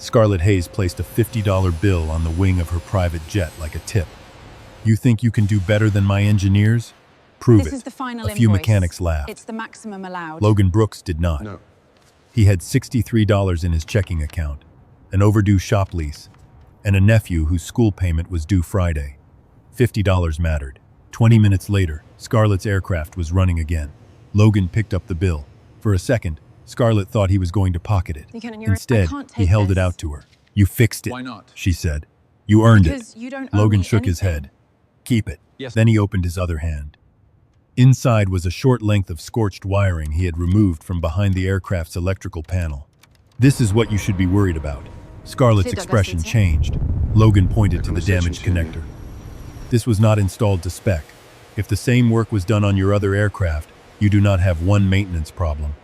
Scarlett Hayes placed a $50 bill on the wing of her private jet like a tip. You think you can do better than my engineers? Prove it. This is the final A few invoice. mechanics laughed. It's the maximum allowed. Logan Brooks did not. No. He had $63 in his checking account, an overdue shop lease, and a nephew whose school payment was due Friday. $50 mattered. 20 minutes later, Scarlett's aircraft was running again. Logan picked up the bill. For a second, Scarlett thought he was going to pocket it. Instead, he held it out to her. You fixed it, Why not? she said. You earned Because it. you don't owe Logan me shook his anything. head. Keep it. Yes. Then he opened his other hand. Inside was a short length of scorched wiring he had removed from behind the aircraft's electrical panel. This is what you should be worried about. Scarlett's expression changed. Logan pointed to the damaged connector. This was not installed to spec. If the same work was done on your other aircraft, you do not have one maintenance problem.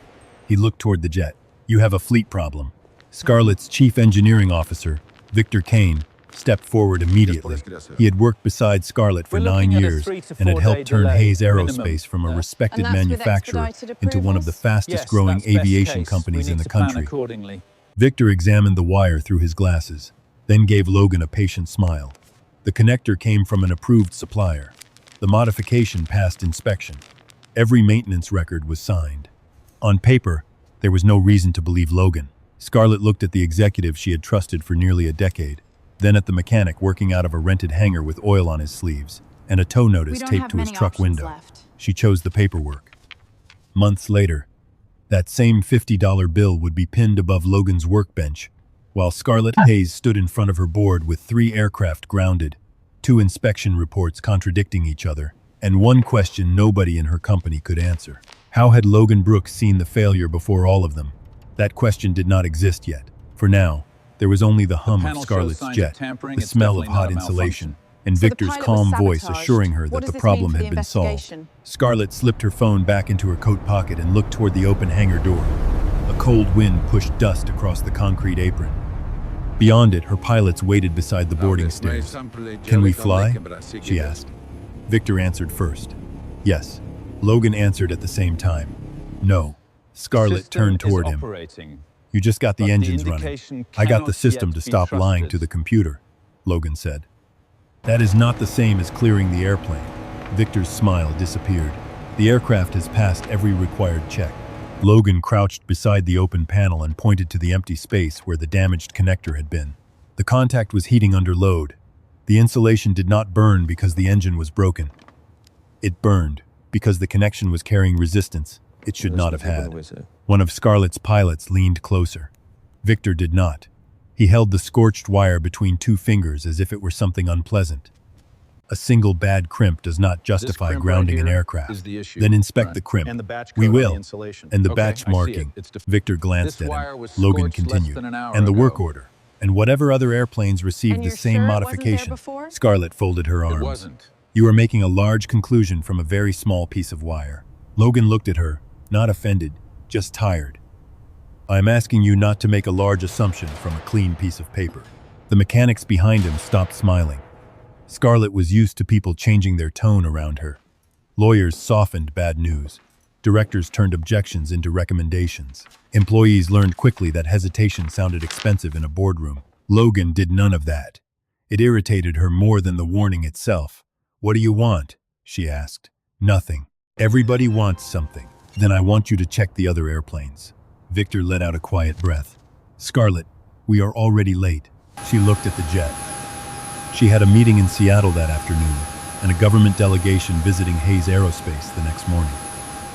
He looked toward the jet. You have a fleet problem. Scarlett's chief engineering officer, Victor Kane, stepped forward immediately. He had worked beside Scarlett for 9 years and had helped turn Hayes Aerospace from a respected And that's with manufacturer expedited into one of the approvals? fastest-growing aviation companies in the country. Victor examined the wire through his glasses, then gave Logan a patient smile. The connector came from an approved supplier. The modification passed inspection. Every maintenance record was signed. On paper, there was no reason to believe Logan. Scarlett looked at the executive she had trusted for nearly a decade, then at the mechanic working out of a rented hangar with oil on his sleeves and a tow notice taped to his truck window. She chose the paperwork. Months later, that same $50 bill would be pinned above Logan's workbench, while Scarlett Hayes stood in front of her board with 3 aircraft grounded, 2 inspection reports contradicting each other, and one question nobody in her company could answer. How had Logan Brooks seen the failure before all of them? That question did not exist yet. For now, there was only the hum of Scarlett's jet, the smell of hot insulation, and Victor's calm voice assuring her that the problem had been solved. Scarlett slipped her phone back into her coat pocket and looked toward the open hangar door. A cold wind pushed dust across the concrete apron. Beyond it, her pilots waited beside the boarding stairs. Can we fly? She asked. Victor answered first. Yes. Logan answered at the same time. No. Scarlett turned toward him. You just got the engines running. I got the system to stop lying to the computer, Logan said. That is not the same as clearing the airplane. Victor's smile disappeared. The aircraft has passed every required check. Logan crouched beside the open panel and pointed to the empty space where the damaged connector had been. The contact was heating under load. The insulation did not burn because the engine was broken. It burned because the connection was carrying resistance it should not have had. One of Scarlett's pilots leaned closer. Victor did not. He held the scorched wire between 2 fingers as if it were something unpleasant. A single bad crimp does not justify grounding an aircraft. Then inspect the crimp. We will. And the batch marking. Victor glanced at him. Logan continued. And the work order. And whatever other airplanes received the same modification. Scarlett folded her arms. You are making a large conclusion from a very small piece of wire. Logan looked at her, not offended, just tired. I am asking you not to make a large assumption from a clean piece of paper. The mechanics behind him stopped smiling. Scarlett was used to people changing their tone around her. Lawyers softened bad news. Directors turned objections into recommendations. Employees learned quickly that hesitation sounded expensive in a boardroom. Logan did none of that. It irritated her more than the warning itself. What do you want? She asked. Nothing. Everybody wants something. Then I want you to check the other airplanes. Victor let out a quiet breath. Scarlett, we are already late. She looked at the jet. She had a meeting in Seattle that afternoon, and a government delegation visiting Hayes Aerospace the next morning.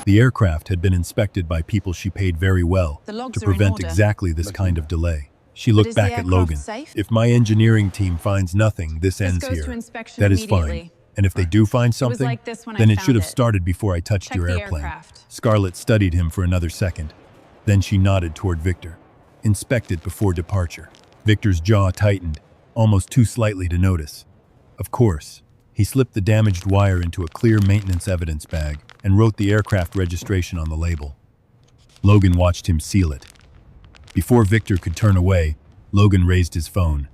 The aircraft had been inspected by people she paid very well to prevent exactly this kind of delay. She looked back at Logan. If my engineering team finds nothing, this ends here. That is fine. And if they do find something, then it should have started before I touched your airplane. Scarlett studied him for another second. Then she nodded toward Victor. Inspect it before departure. Victor's jaw tightened, almost too slightly to notice. Of course. He slipped the damaged wire into a clear maintenance evidence bag and wrote the aircraft registration on the label. Logan watched him seal it. Before Victor could turn away, Logan raised his phone.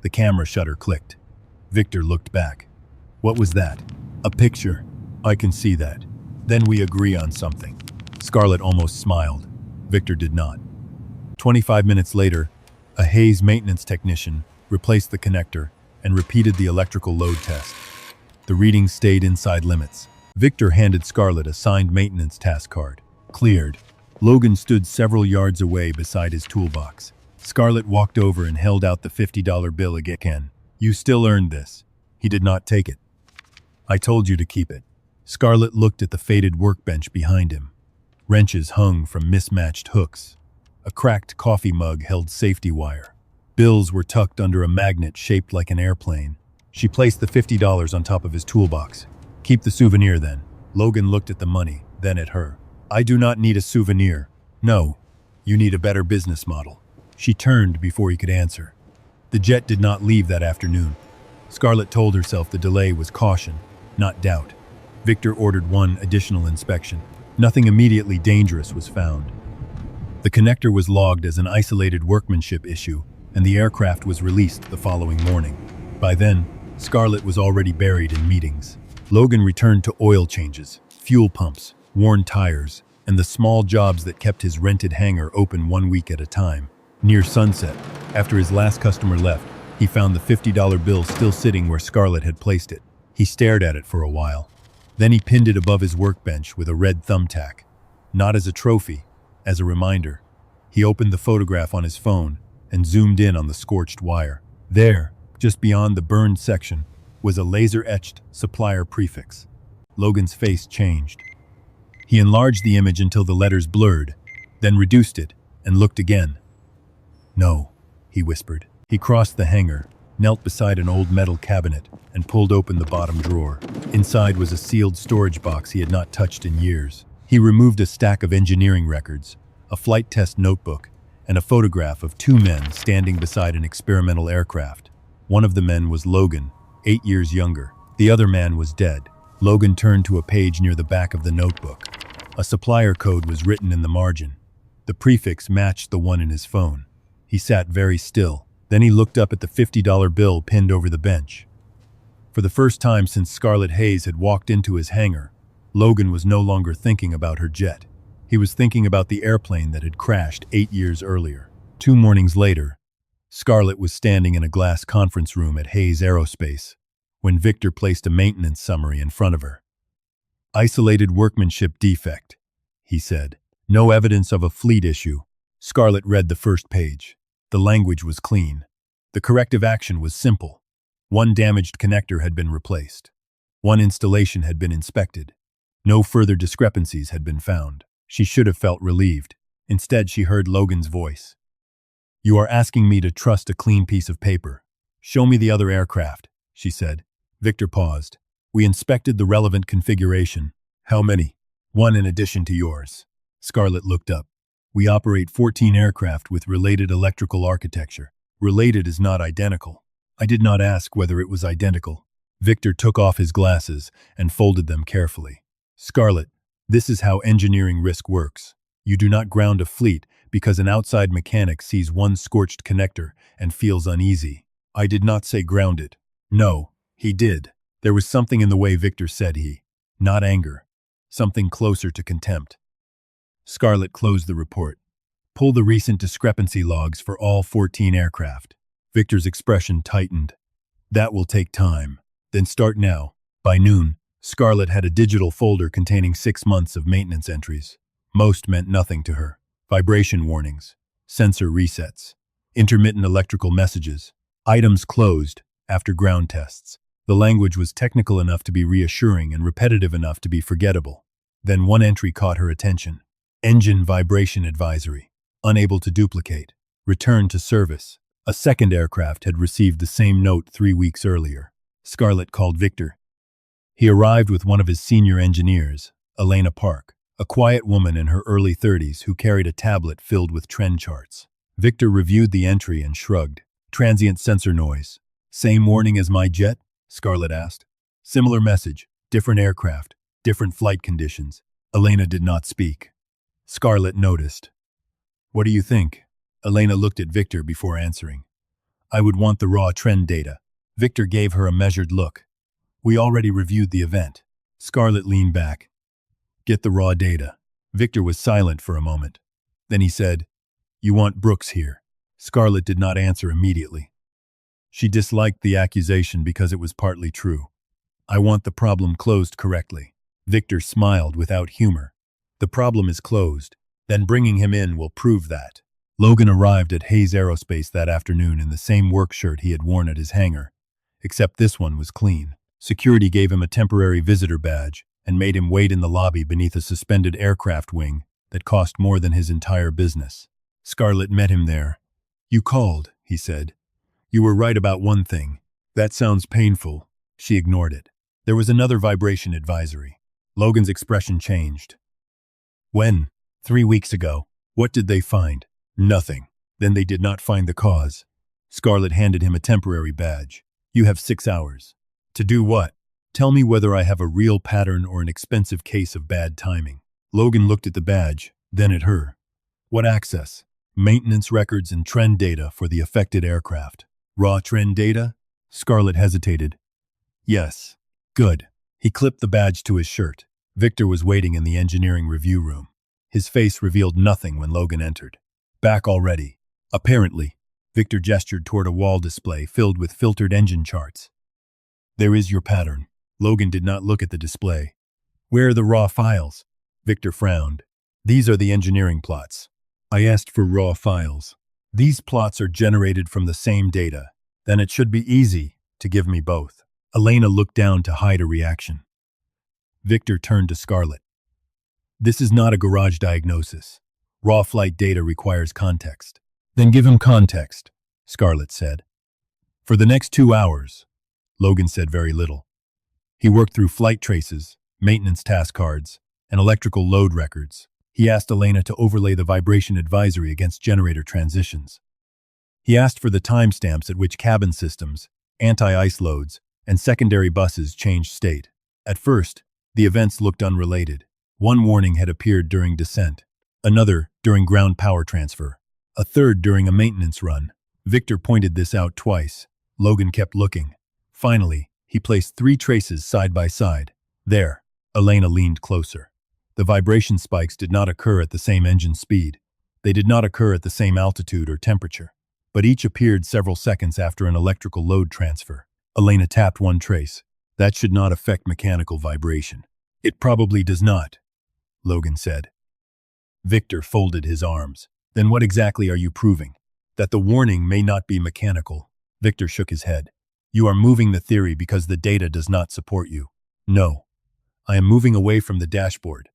The camera shutter clicked. Victor looked back. What was that? A picture. I can see that. Then we agree on something. Scarlett almost smiled. Victor did not. 25 minutes later, A Hayes maintenance technician replaced the connector and repeated the electrical load test. The readings stayed inside limits. Victor handed Scarlett a signed maintenance task card. Cleared. Logan stood several yards away beside his toolbox. Scarlett walked over and held out the $50 bill again. You still earned this. He did not take it. I told you to keep it. Scarlett looked at the faded workbench behind him. Wrenches hung from mismatched hooks. A cracked coffee mug held safety wire. Bills were tucked under a magnet shaped like an airplane. She placed the $50 on top of his toolbox. Keep the souvenir then. Logan looked at the money, then at her. I do not need a souvenir. No, you need a better business model. She turned before he could answer. The jet did not leave that afternoon. Scarlett told herself the delay was caution, not doubt. Victor ordered one additional inspection. Nothing immediately dangerous was found. The connector was logged as an isolated workmanship issue, and the aircraft was released the following morning. By then, Scarlett was already buried in meetings. Logan returned to oil changes, fuel pumps, worn tires, and the small jobs that kept his rented hangar open 1 week at a time. Near sunset, after his last customer left, he found the $50 bill still sitting where Scarlett had placed it. He stared at it for a while. Then he pinned it above his workbench with a red thumbtack. Not as a trophy, as a reminder. He opened the photograph on his phone and zoomed in on the scorched wire. There, just beyond the burned section, was a laser-etched supplier prefix. Logan's face changed. He enlarged the image until the letters blurred, then reduced it and looked again. No, he whispered. He crossed the hangar, knelt beside an old metal cabinet, and pulled open the bottom drawer. Inside was a sealed storage box he had not touched in years. He removed a stack of engineering records, a flight test notebook, and a photograph of 2 men standing beside an experimental aircraft. One of the men was Logan, 8 years younger. The other man was dead. Logan turned to a page near the back of the notebook. A supplier code was written in the margin. The prefix matched the one in his phone. He sat very still. Then he looked up at the $50 bill pinned over the bench. For the first time since Scarlett Hayes had walked into his hangar, Logan was no longer thinking about her jet. He was thinking about the airplane that had crashed 8 years earlier. 2 mornings later, Scarlett was standing in a glass conference room at Hayes Aerospace when Victor placed a maintenance summary in front of her. Isolated workmanship defect, he said. No evidence of a fleet issue. Scarlett read the first page. The language was clean. The corrective action was simple. 1 damaged connector had been replaced. 1 installation had been inspected. No further discrepancies had been found. She should have felt relieved. Instead, she heard Logan's voice. You are asking me to trust a clean piece of paper. Show me the other aircraft, she said. Victor paused. We inspected the relevant configuration. How many? 1 in addition to yours. Scarlett looked up. We operate 14 aircraft with related electrical architecture. Related is not identical. I did not ask whether it was identical. Victor took off his glasses and folded them carefully. Scarlett, this is how engineering risk works. You do not ground a fleet because an outside mechanic sees 1 scorched connector and feels uneasy. I did not say grounded. No, he did. There was something in the way Victor said he. Not anger. Something closer to contempt. Scarlett closed the report. Pull the recent discrepancy logs for all 14 aircraft. Victor's expression tightened. That will take time. Then start now. By noon, Scarlett had a digital folder containing 6 months of maintenance entries. Most meant nothing to her. Vibration warnings, sensor resets, intermittent electrical messages, items closed after ground tests. The language was technical enough to be reassuring and repetitive enough to be forgettable. Then 1 entry caught her attention. Engine vibration advisory. Unable to duplicate. Return to service. A 2nd aircraft had received the same note 3 weeks earlier. Scarlett called Victor. He arrived with one of his senior engineers, Elena Park, a quiet woman in her early 30s who carried a tablet filled with trend charts. Victor reviewed the entry and shrugged. Transient sensor noise. Same warning as my jet? Scarlett asked. Similar message. Different aircraft. Different flight conditions. Elena did not speak. Scarlett noticed. What do you think? Elena looked at Victor before answering. I would want the raw trend data. Victor gave her a measured look. We already reviewed the event. Scarlett leaned back. Get the raw data. Victor was silent for a moment. Then he said, You want Brooks here. Scarlett did not answer immediately. She disliked the accusation because it was partly true. I want the problem closed correctly. Victor smiled without humor. The problem is closed. Then bringing him in will prove that. Logan arrived at Hayes Aerospace that afternoon in the same work shirt he had worn at his hangar, except this one was clean. Security gave him a temporary visitor badge and made him wait in the lobby beneath a suspended aircraft wing that cost more than his entire business. Scarlett met him there. "You called," he said. "You were right about one thing. That sounds painful." She ignored it. There was another vibration advisory. Logan's expression changed. "When?" 3 weeks ago. "What did they find?" "Nothing." "Then they did not find the cause." Scarlett handed him a temporary badge. "You have 6 hours." "To do what?" "Tell me whether I have a real pattern or an expensive case of bad timing." Logan looked at the badge, then at her. "What access?" "Maintenance records and trend data for the affected aircraft." "Raw trend data?" Scarlett hesitated. "Yes." "Good." He clipped the badge to his shirt. Victor was waiting in the engineering review room. His face revealed nothing when Logan entered. "Back already." "Apparently." Victor gestured toward a wall display filled with filtered engine charts. "There is your pattern." Logan did not look at the display. "Where are the raw files?" Victor frowned. "These are the engineering plots." "I asked for raw files." "These plots are generated from the same data. Then it should be easy to give me both." Elena looked down to hide a reaction. Victor turned to Scarlett. "This is not a garage diagnosis. Raw flight data requires context." "Then give him context," Scarlett said. For the next 2 hours, Logan said very little. He worked through flight traces, maintenance task cards, and electrical load records. He asked Elena to overlay the vibration advisory against generator transitions. He asked for the timestamps at which cabin systems, anti-ice loads, and secondary buses changed state. At first, the events looked unrelated. One warning had appeared during descent, another during ground power transfer, a third during a maintenance run. Victor pointed this out twice. Logan kept looking. Finally, he placed 3 traces side by side. There, Elena leaned closer. The vibration spikes did not occur at the same engine speed. They did not occur at the same altitude or temperature, but each appeared several seconds after an electrical load transfer. Elena tapped one trace. "That should not affect mechanical vibration." "It probably does not," Logan said. Victor folded his arms. "Then what exactly are you proving?" "That the warning may not be mechanical." Victor shook his head. "You are moving the theory because the data does not support you." "No. I am moving away from the dashboard,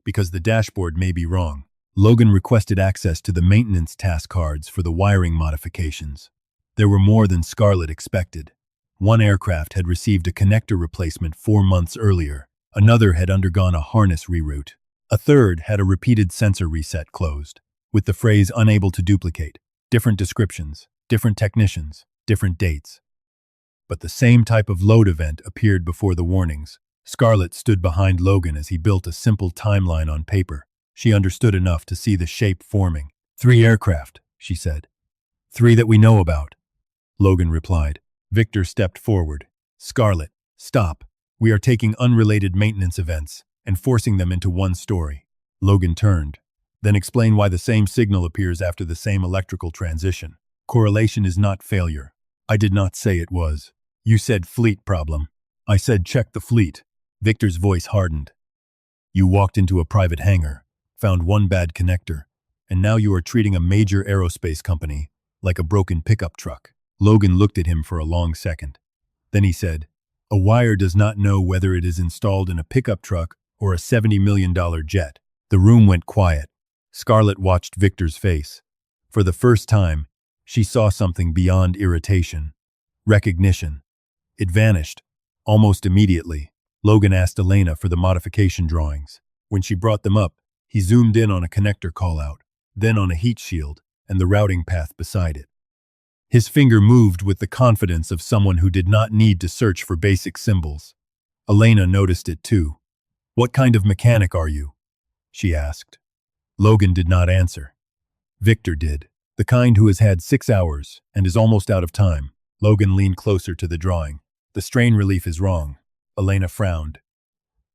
because the dashboard may be wrong." Logan requested access to the maintenance task cards for the wiring modifications. There were more than Scarlett expected. One aircraft had received a connector replacement 4 months earlier. Another had undergone a harness reroute. A third had a repeated sensor reset closed, with the phrase "unable to duplicate." Different descriptions, different technicians, different dates. But the same type of load event appeared before the warnings. Scarlett stood behind Logan as he built a simple timeline on paper. She understood enough to see the shape forming. 3 aircraft, she said. 3 that we know about, Logan replied. Victor stepped forward. "Scarlett, stop. We are taking unrelated maintenance events and forcing them into one story." Logan turned. "Then explain why the same signal appears after the same electrical transition. Correlation is not failure." "I did not say it was. You said fleet problem." "I said check the fleet." Victor's voice hardened. "You walked into a private hangar, found one bad connector, and now you are treating a major aerospace company like a broken pickup truck." Logan looked at him for a long second. Then he said, "A wire does not know whether it is installed in a pickup truck or a $70 million jet." The room went quiet. Scarlett watched Victor's face. For the first time, she saw something beyond irritation. Recognition. It vanished. Almost immediately, Logan asked Elena for the modification drawings. When she brought them up, he zoomed in on a connector callout, then on a heat shield, and the routing path beside it. His finger moved with the confidence of someone who did not need to search for basic symbols. Elena noticed it too. "What kind of mechanic are you?" she asked. Logan did not answer. Victor did. "The kind who has had 6 hours and is almost out of time." Logan leaned closer to the drawing. "The strain relief is wrong." Elena frowned.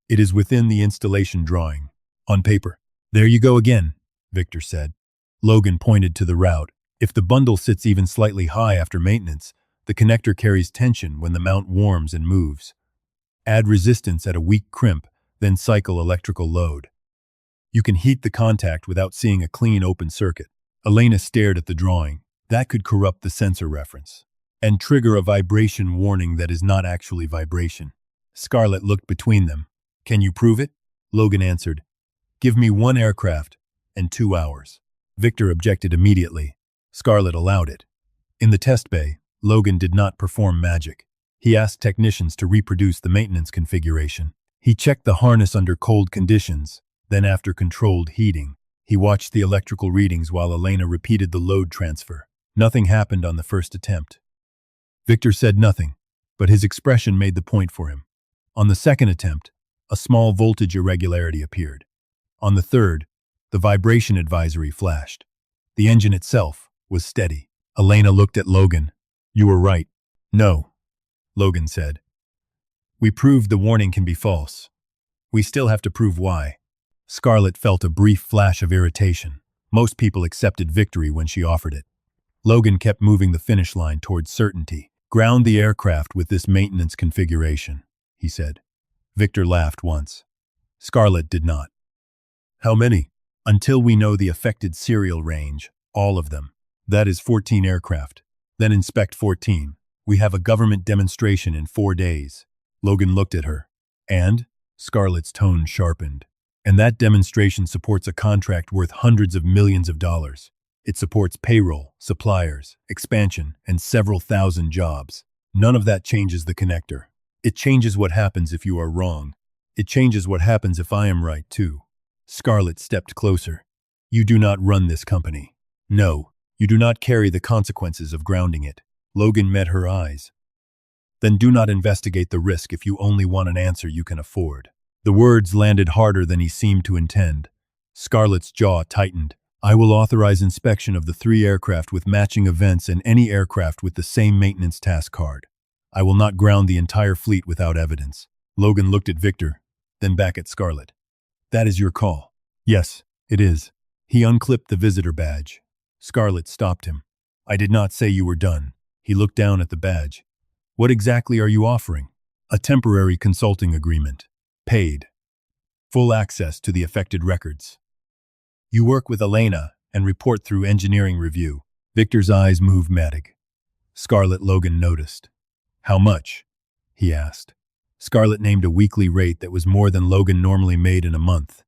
"It is within the installation drawing. On paper." "There you go again," Victor said. Logan pointed to the route. If the bundle sits even slightly high after maintenance, the connector carries tension when the mount warms and moves. Add resistance at a weak crimp, then cycle electrical load. You can heat the contact without seeing a clean open circuit. Elena stared at the drawing. That could corrupt the sensor reference and trigger a vibration warning that is not actually vibration. Scarlett looked between them. Can you prove it? Logan answered. Give me 1 aircraft and 2 hours. Victor objected immediately. Scarlett allowed it. In the test bay, Logan did not perform magic. He asked technicians to reproduce the maintenance configuration. He checked the harness under cold conditions, then after controlled heating. He watched the electrical readings while Elena repeated the load transfer. Nothing happened on the first attempt. Victor said nothing, but his expression made the point for him. On the second attempt, a small voltage irregularity appeared. On the third, the vibration advisory flashed. The engine itself was steady. Elena looked at Logan. You were right. No, Logan said. We proved the warning can be false. We still have to prove why. Scarlett felt a brief flash of irritation. Most people accepted victory when she offered it. Logan kept moving the finish line towards certainty. Ground the aircraft with this maintenance configuration, he said. Victor laughed once. Scarlett did not. How many? Until we know the affected serial range, all of them. That is 14 aircraft. Then inspect 14. We have a government demonstration in 4 days. Logan looked at her. And? Scarlett's tone sharpened. And that demonstration supports a contract worth hundreds of millions of dollars. It supports payroll, suppliers, expansion, and several thousand jobs. None of that changes the connector. It changes what happens if you are wrong. It changes what happens if I am right, too. Scarlett stepped closer. You do not run this company. No, you do not carry the consequences of grounding it. Logan met her eyes. Then do not investigate the risk if you only want an answer you can afford. The words landed harder than he seemed to intend. Scarlett's jaw tightened. I will authorize inspection of the 3 aircraft with matching events and any aircraft with the same maintenance task card. I will not ground the entire fleet without evidence. Logan looked at Victor, then back at Scarlett. That is your call. Yes, it is. He unclipped the visitor badge. Scarlett stopped him. I did not say you were done. He looked down at the badge. What exactly are you offering? A temporary consulting agreement. Paid. Full access to the affected records. You work with Elena and report through engineering review. Victor's eyes moved matic. Scarlett Logan noticed. How much? He asked. Scarlett named a weekly rate that was more than Logan normally made in a month.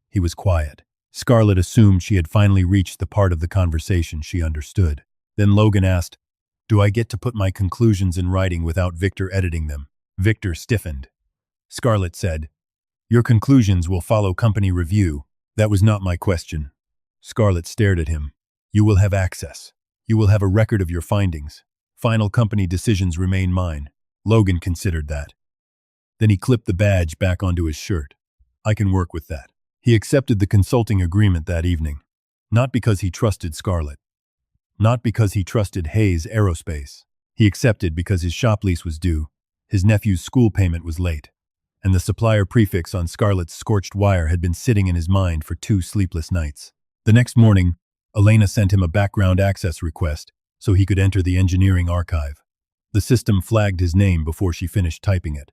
He was quiet. Scarlett assumed she had finally reached the part of the conversation she understood. Then Logan asked, Do I get to put my conclusions in writing without Victor editing them? Victor stiffened. Scarlett said, Your conclusions will follow company review. That was not my question. Scarlett stared at him. You will have access. You will have a record of your findings. Final company decisions remain mine. Logan considered that. Then he clipped the badge back onto his shirt. I can work with that. He accepted the consulting agreement that evening. Not because he trusted Scarlett. Not because he trusted Hayes Aerospace. He accepted because his shop lease was due, his nephew's school payment was late, and the supplier prefix on Scarlett's scorched wire had been sitting in his mind for 2 sleepless nights. The next morning, Elena sent him a background access request so he could enter the engineering archive. The system flagged his name before she finished typing it.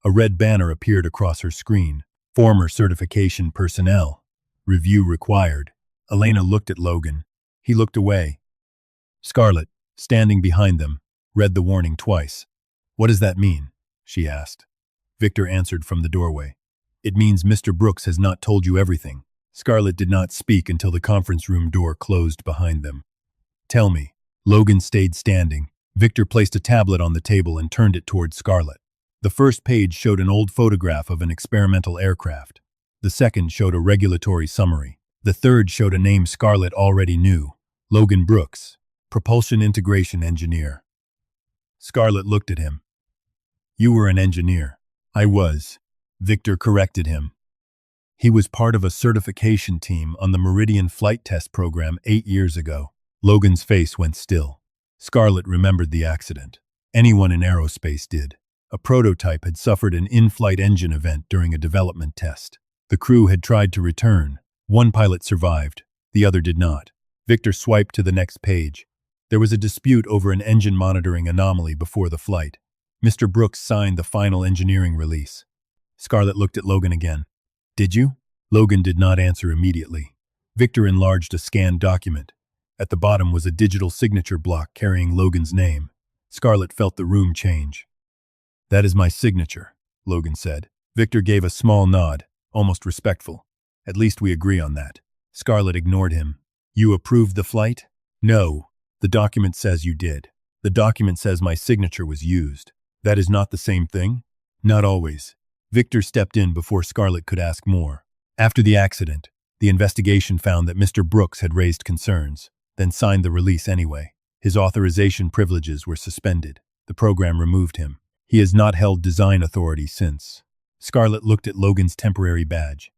A red banner appeared across her screen. Former certification personnel. Review required. Elena looked at Logan. He looked away. Scarlett, standing behind them, read the warning twice. What does that mean? She asked. Victor answered from the doorway. It means Mr. Brooks has not told you everything. Scarlett did not speak until the conference room door closed behind them. Tell me. Logan stayed standing. Victor placed a tablet on the table and turned it toward Scarlett. The first page showed an old photograph of an experimental aircraft. The second showed a regulatory summary. The third showed a name Scarlett already knew. Logan Brooks, propulsion integration engineer. Scarlett looked at him. You were an engineer. I was. Victor corrected him. He was part of a certification team on the Meridian flight test program 8 years ago. Logan's face went still. Scarlett remembered the accident. Anyone in aerospace did. A prototype had suffered an in-flight engine event during a development test. The crew had tried to return. One pilot survived, the other did not. Victor swiped to the next page. There was a dispute over an engine monitoring anomaly before the flight. Mr. Brooks signed the final engineering release. Scarlett looked at Logan again. Did you? Logan did not answer immediately. Victor enlarged a scanned document. At the bottom was a digital signature block carrying Logan's name. Scarlett felt the room change. That is my signature, Logan said. Victor gave a small nod, almost respectful. At least we agree on that. Scarlett ignored him. You approved the flight? No. The document says you did. The document says my signature was used. That is not the same thing? Not always. Victor stepped in before Scarlett could ask more. After the accident, the investigation found that Mr. Brooks had raised concerns, then signed the release anyway. His authorization privileges were suspended. The program removed him. He has not held design authority since. Scarlett looked at Logan's temporary badge.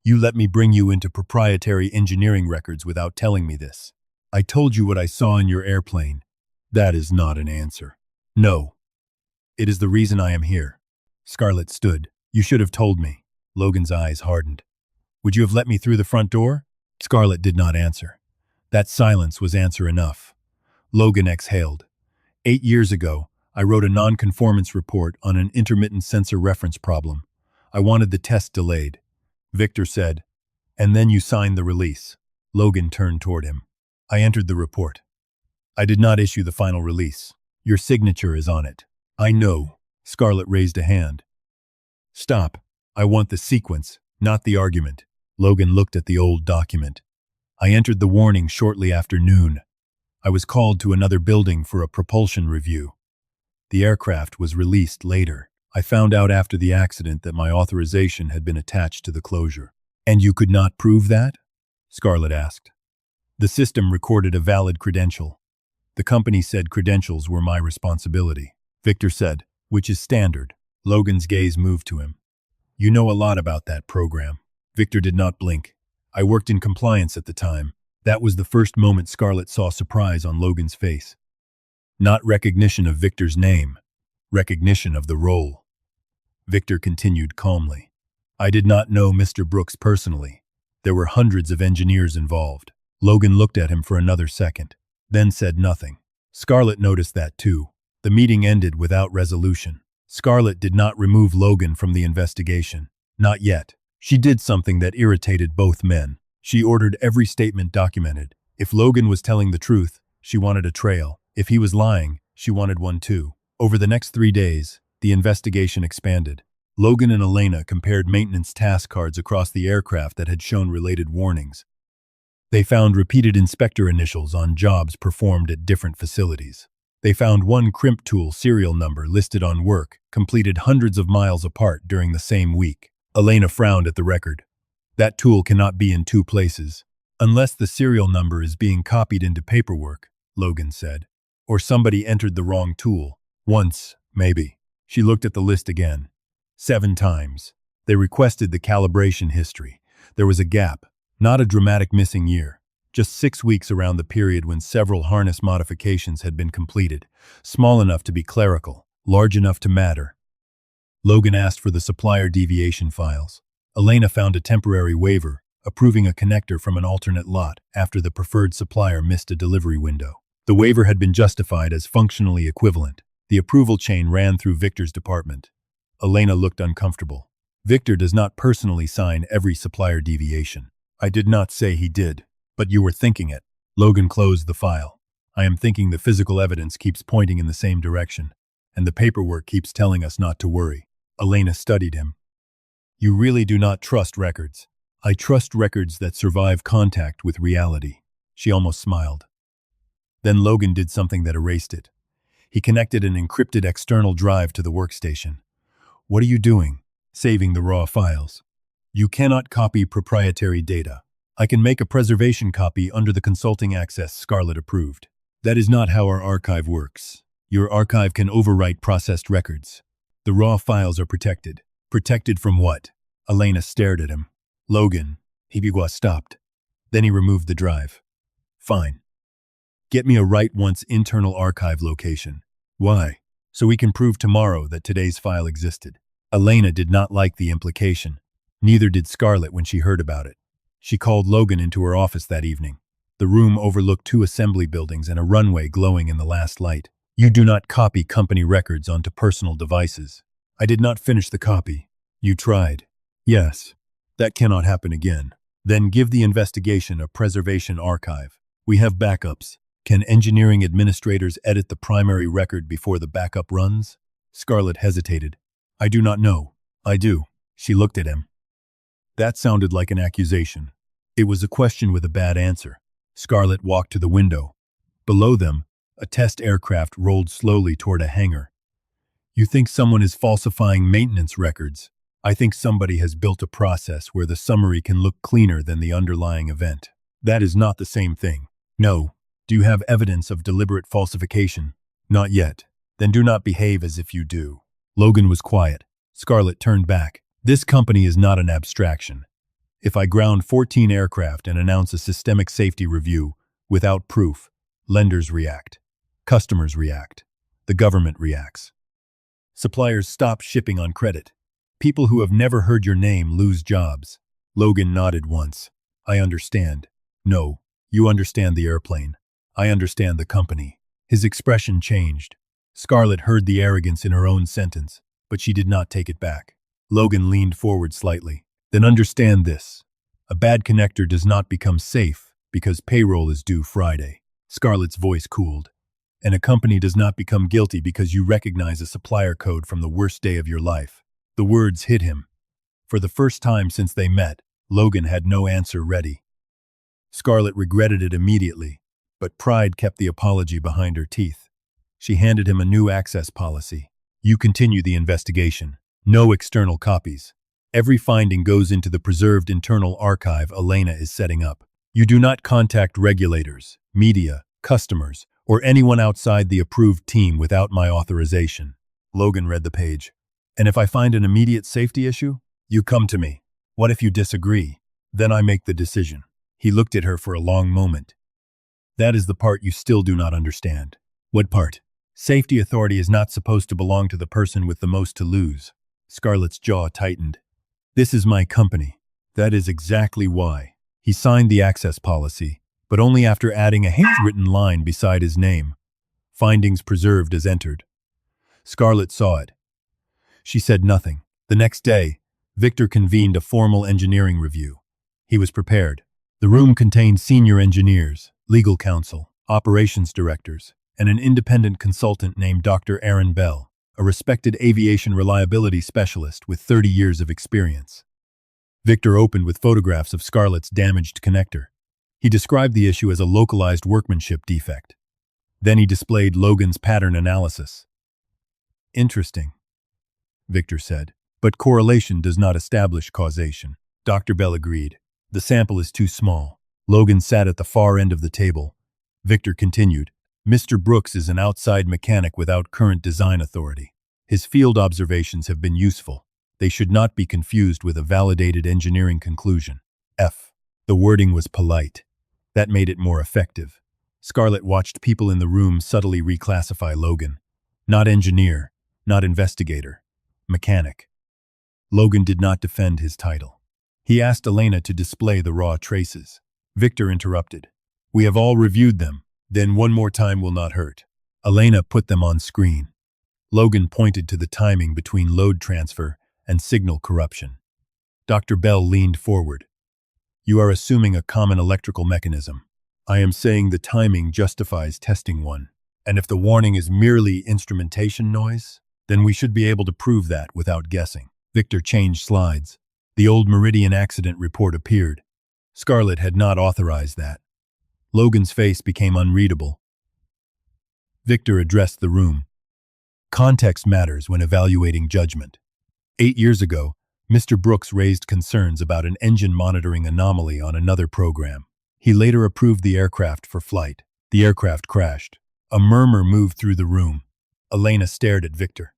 You let me bring you into proprietary engineering records without telling me this. I told you what I saw in your airplane. That is not an answer. No. It is the reason I am here. Scarlett stood. You should have told me. Logan's eyes hardened. Would you have let me through the front door? Scarlett did not answer. That silence was answer enough. Logan exhaled. 8 years ago, I wrote a non-conformance report on an intermittent sensor reference problem. I wanted the test delayed. Victor said, and then you signed the release. Logan turned toward him. I entered the report. I did not issue the final release. Your signature is on it. I know. Scarlett raised a hand. Stop. I want the sequence, not the argument. Logan looked at the old document. I entered the warning shortly after noon. I was called to another building for a propulsion review. The aircraft was released later. I found out after the accident that my authorization had been attached to the closure. And you could not prove that? Scarlett asked. The system recorded a valid credential. The company said credentials were my responsibility. Victor said, which is standard. Logan's gaze moved to him. You know a lot about that program. Victor did not blink. I worked in compliance at the time. That was the first moment Scarlett saw surprise on Logan's face. Not recognition of Victor's name, recognition of the role. Victor continued calmly. I did not know Mr. Brooks personally. There were hundreds of engineers involved. Logan looked at him for another second, then said nothing. Scarlett noticed that too. The meeting ended without resolution. Scarlett did not remove Logan from the investigation. Not yet. She did something that irritated both men. She ordered every statement documented. If Logan was telling the truth, she wanted a trail. If he was lying, she wanted one too. Over the next 3 days, the investigation expanded. Logan and Elena compared maintenance task cards across the aircraft that had shown related warnings. They found repeated inspector initials on jobs performed at different facilities. They found one crimp tool serial number listed on work, completed hundreds of miles apart during the same week. Elena frowned at the record. That tool cannot be in 2 places. Unless the serial number is being copied into paperwork, Logan said. Or somebody entered the wrong tool. Once, maybe. She looked at the list again. 7 times. They requested the calibration history. There was a gap, not a dramatic missing year. Just 6 weeks around the period when several harness modifications had been completed. Small enough to be clerical, large enough to matter. Logan asked for the supplier deviation files. Elena found a temporary waiver, approving a connector from an alternate lot after the preferred supplier missed a delivery window. The waiver had been justified as functionally equivalent. The approval chain ran through Victor's department. Elena looked uncomfortable. Victor does not personally sign every supplier deviation. I did not say he did, but you were thinking it. Logan closed the file. I am thinking the physical evidence keeps pointing in the same direction, and the paperwork keeps telling us not to worry. Elena studied him. You really do not trust records. I trust records that survive contact with reality. She almost smiled. Then Logan did something that erased it. He connected an encrypted external drive to the workstation. What are you doing? Saving the raw files. You cannot copy proprietary data. I can make a preservation copy under the consulting access Scarlett approved. That is not how our archive works. Your archive can overwrite processed records. The raw files are protected. Protected from what? Elena stared at him. Logan. Hibigwa stopped. Then he removed the drive. Fine. Get me a write-once internal archive location. Why? So we can prove tomorrow that today's file existed. Elena did not like the implication. Neither did Scarlett when she heard about it. She called Logan into her office that evening. The room overlooked two assembly buildings and a runway glowing in the last light. You do not copy company records onto personal devices. I did not finish the copy. You tried. Yes. That cannot happen again. Then give the investigation a preservation archive. We have backups. Can engineering administrators edit the primary record before the backup runs? Scarlett hesitated. I do not know. I do. She looked at him. That sounded like an accusation. It was a question with a bad answer. Scarlett walked to the window. Below them, a test aircraft rolled slowly toward a hangar. You think someone is falsifying maintenance records? I think somebody has built a process where the summary can look cleaner than the underlying event. That is not the same thing. No. Do you have evidence of deliberate falsification? Not yet. Then do not behave as if you do. Logan was quiet. Scarlett turned back. This company is not an abstraction. If I ground 14 aircraft and announce a systemic safety review without proof, lenders react. Customers react. The government reacts. Suppliers stop shipping on credit. People who have never heard your name lose jobs. Logan nodded once. I understand. No, you understand the airplane. I understand the company. His expression changed. Scarlett heard the arrogance in her own sentence, but she did not take it back. Logan leaned forward slightly. Then understand this. A bad connector does not become safe because payroll is due Friday. Scarlett's voice cooled. And a company does not become guilty because you recognize a supplier code from the worst day of your life. The words hit him. For the first time since they met, Logan had no answer ready. Scarlett regretted it immediately, but pride kept the apology behind her teeth. She handed him a new access policy. You continue the investigation. No external copies. Every finding goes into the preserved internal archive Elena is setting up. You do not contact regulators, media, customers, or anyone outside the approved team without my authorization. Logan read the page. And if I find an immediate safety issue, you come to me. What if you disagree? Then I make the decision. He looked at her for a long moment. That is the part you still do not understand. What part? Safety authority is not supposed to belong to the person with the most to lose. Scarlett's jaw tightened. This is my company. That is exactly why. He signed the access policy, but only after adding a handwritten line beside his name. Findings preserved as entered. Scarlett saw it. She said nothing. The next day, Victor convened a formal engineering review. He was prepared. The room contained senior engineers, legal counsel, operations directors, and an independent consultant named Dr. Aaron Bell, a respected aviation reliability specialist with 30 years of experience. Victor opened with photographs of Scarlett's damaged connector. He described the issue as a localized workmanship defect. Then he displayed Logan's pattern analysis. Interesting, Victor said, but correlation does not establish causation. Dr. Bell agreed. The sample is too small. Logan sat at the far end of the table. Victor continued. Mr. Brooks is an outside mechanic without current design authority. His field observations have been useful. They should not be confused with a validated engineering conclusion. F. The wording was polite. That made it more effective. Scarlett watched people in the room subtly reclassify Logan. Not engineer, not investigator, mechanic. Logan did not defend his title. He asked Elena to display the raw traces. Victor interrupted. We have all reviewed them. Then one more time will not hurt. Elena put them on screen. Logan pointed to the timing between load transfer and signal corruption. Dr. Bell leaned forward. You are assuming a common electrical mechanism. I am saying the timing justifies testing one. And if the warning is merely instrumentation noise, then we should be able to prove that without guessing. Victor changed slides. The old Meridian accident report appeared. Scarlett had not authorized that. Logan's face became unreadable. Victor addressed the room. Context matters when evaluating judgment. 8 years ago, Mr. Brooks raised concerns about an engine monitoring anomaly on another program. He later approved the aircraft for flight. The aircraft crashed. A murmur moved through the room. Elena stared at Victor.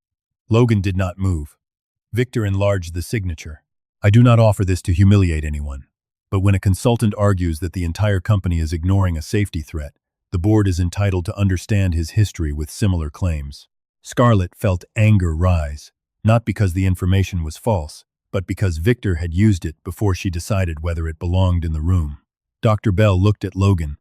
Logan did not move. Victor enlarged the signature. I do not offer this to humiliate anyone, but when a consultant argues that the entire company is ignoring a safety threat, the board is entitled to understand his history with similar claims. Scarlett felt anger rise, not because the information was false, but because Victor had used it before she decided whether it belonged in the room. Dr. Bell looked at Logan.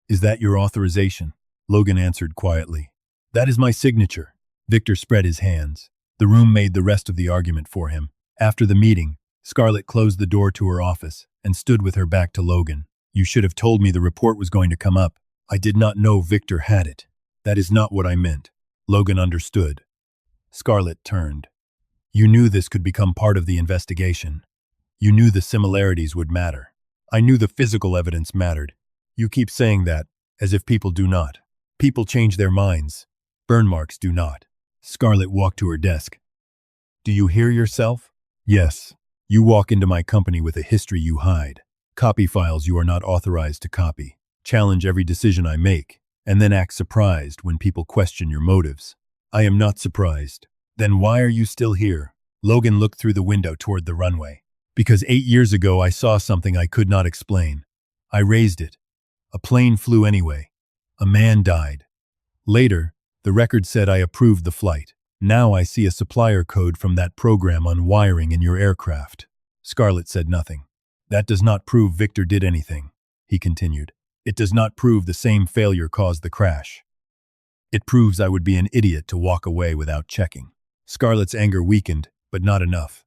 Is that your authorization? Logan answered quietly. That is my signature. Victor spread his hands. The room made the rest of the argument for him. After the meeting, Scarlett closed the door to her office and stood with her back to Logan. You should have told me the report was going to come up. I did not know Victor had it. That is not what I meant. Logan understood. Scarlett turned. You knew this could become part of the investigation. You knew the similarities would matter. I knew the physical evidence mattered. You keep saying that, as if people do not. People change their minds. Burn marks do not. Scarlett walked to her desk. Do you hear yourself? Yes. You walk into my company with a history you hide. Copy files you are not authorized to copy. Challenge every decision I make, and then act surprised when people question your motives. I am not surprised. Then why are you still here? Logan looked through the window toward the runway. Because 8 years ago I saw something I could not explain. I raised it. A plane flew anyway. A man died. Later, the record said I approved the flight. Now I see a supplier code from that program on wiring in your aircraft. Scarlett said nothing. That does not prove Victor did anything, he continued. It does not prove the same failure caused the crash. It proves I would be an idiot to walk away without checking. Scarlett's anger weakened, but not enough.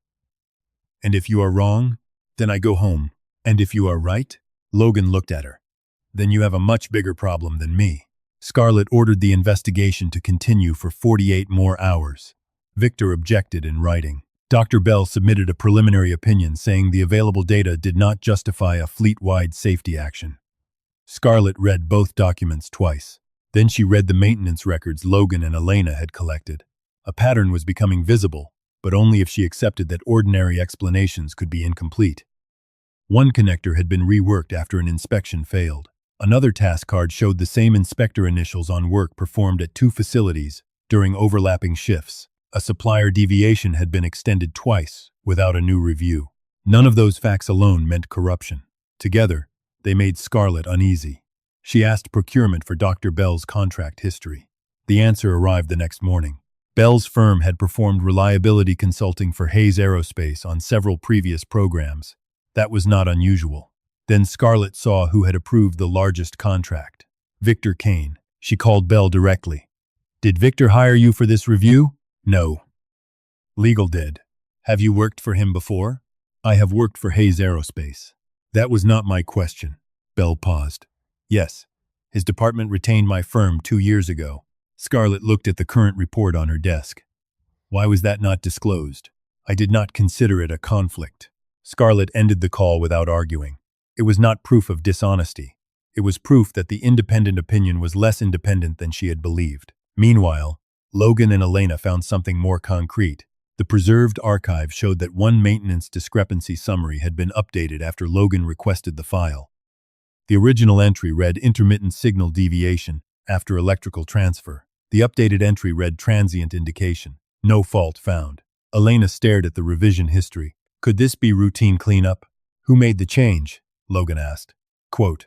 And if you are wrong, then I go home. And if you are right? Logan looked at her. Then you have a much bigger problem than me. Scarlett ordered the investigation to continue for 48 more hours. Victor objected in writing. Dr. Bell submitted a preliminary opinion saying the available data did not justify a fleet-wide safety action. Scarlett read both documents twice. Then she read the maintenance records Logan and Elena had collected. A pattern was becoming visible, but only if she accepted that ordinary explanations could be incomplete. One connector had been reworked after an inspection failed. Another task card showed the same inspector initials on work performed at 2 facilities during overlapping shifts. A supplier deviation had been extended twice without a new review. None of those facts alone meant corruption. Together, they made Scarlett uneasy. She asked procurement for Dr. Bell's contract history. The answer arrived the next morning. Bell's firm had performed reliability consulting for Hayes Aerospace on several previous programs. That was not unusual. Then Scarlett saw who had approved the largest contract. Victor Kane. She called Bell directly. Did Victor hire you for this review? No. Legal did. Have you worked for him before? I have worked for Hayes Aerospace. That was not my question. Bell paused. Yes. His department retained my firm 2 years ago. Scarlett looked at the current report on her desk. Why was that not disclosed? I did not consider it a conflict. Scarlett ended the call without arguing. It was not proof of dishonesty. It was proof that the independent opinion was less independent than she had believed. Meanwhile, Logan and Elena found something more concrete. The preserved archive showed that one maintenance discrepancy summary had been updated after Logan requested the file. The original entry read intermittent signal deviation after electrical transfer. The updated entry read transient indication. No fault found. Elena stared at the revision history. Could this be routine cleanup? Who made the change? Logan asked. Quote,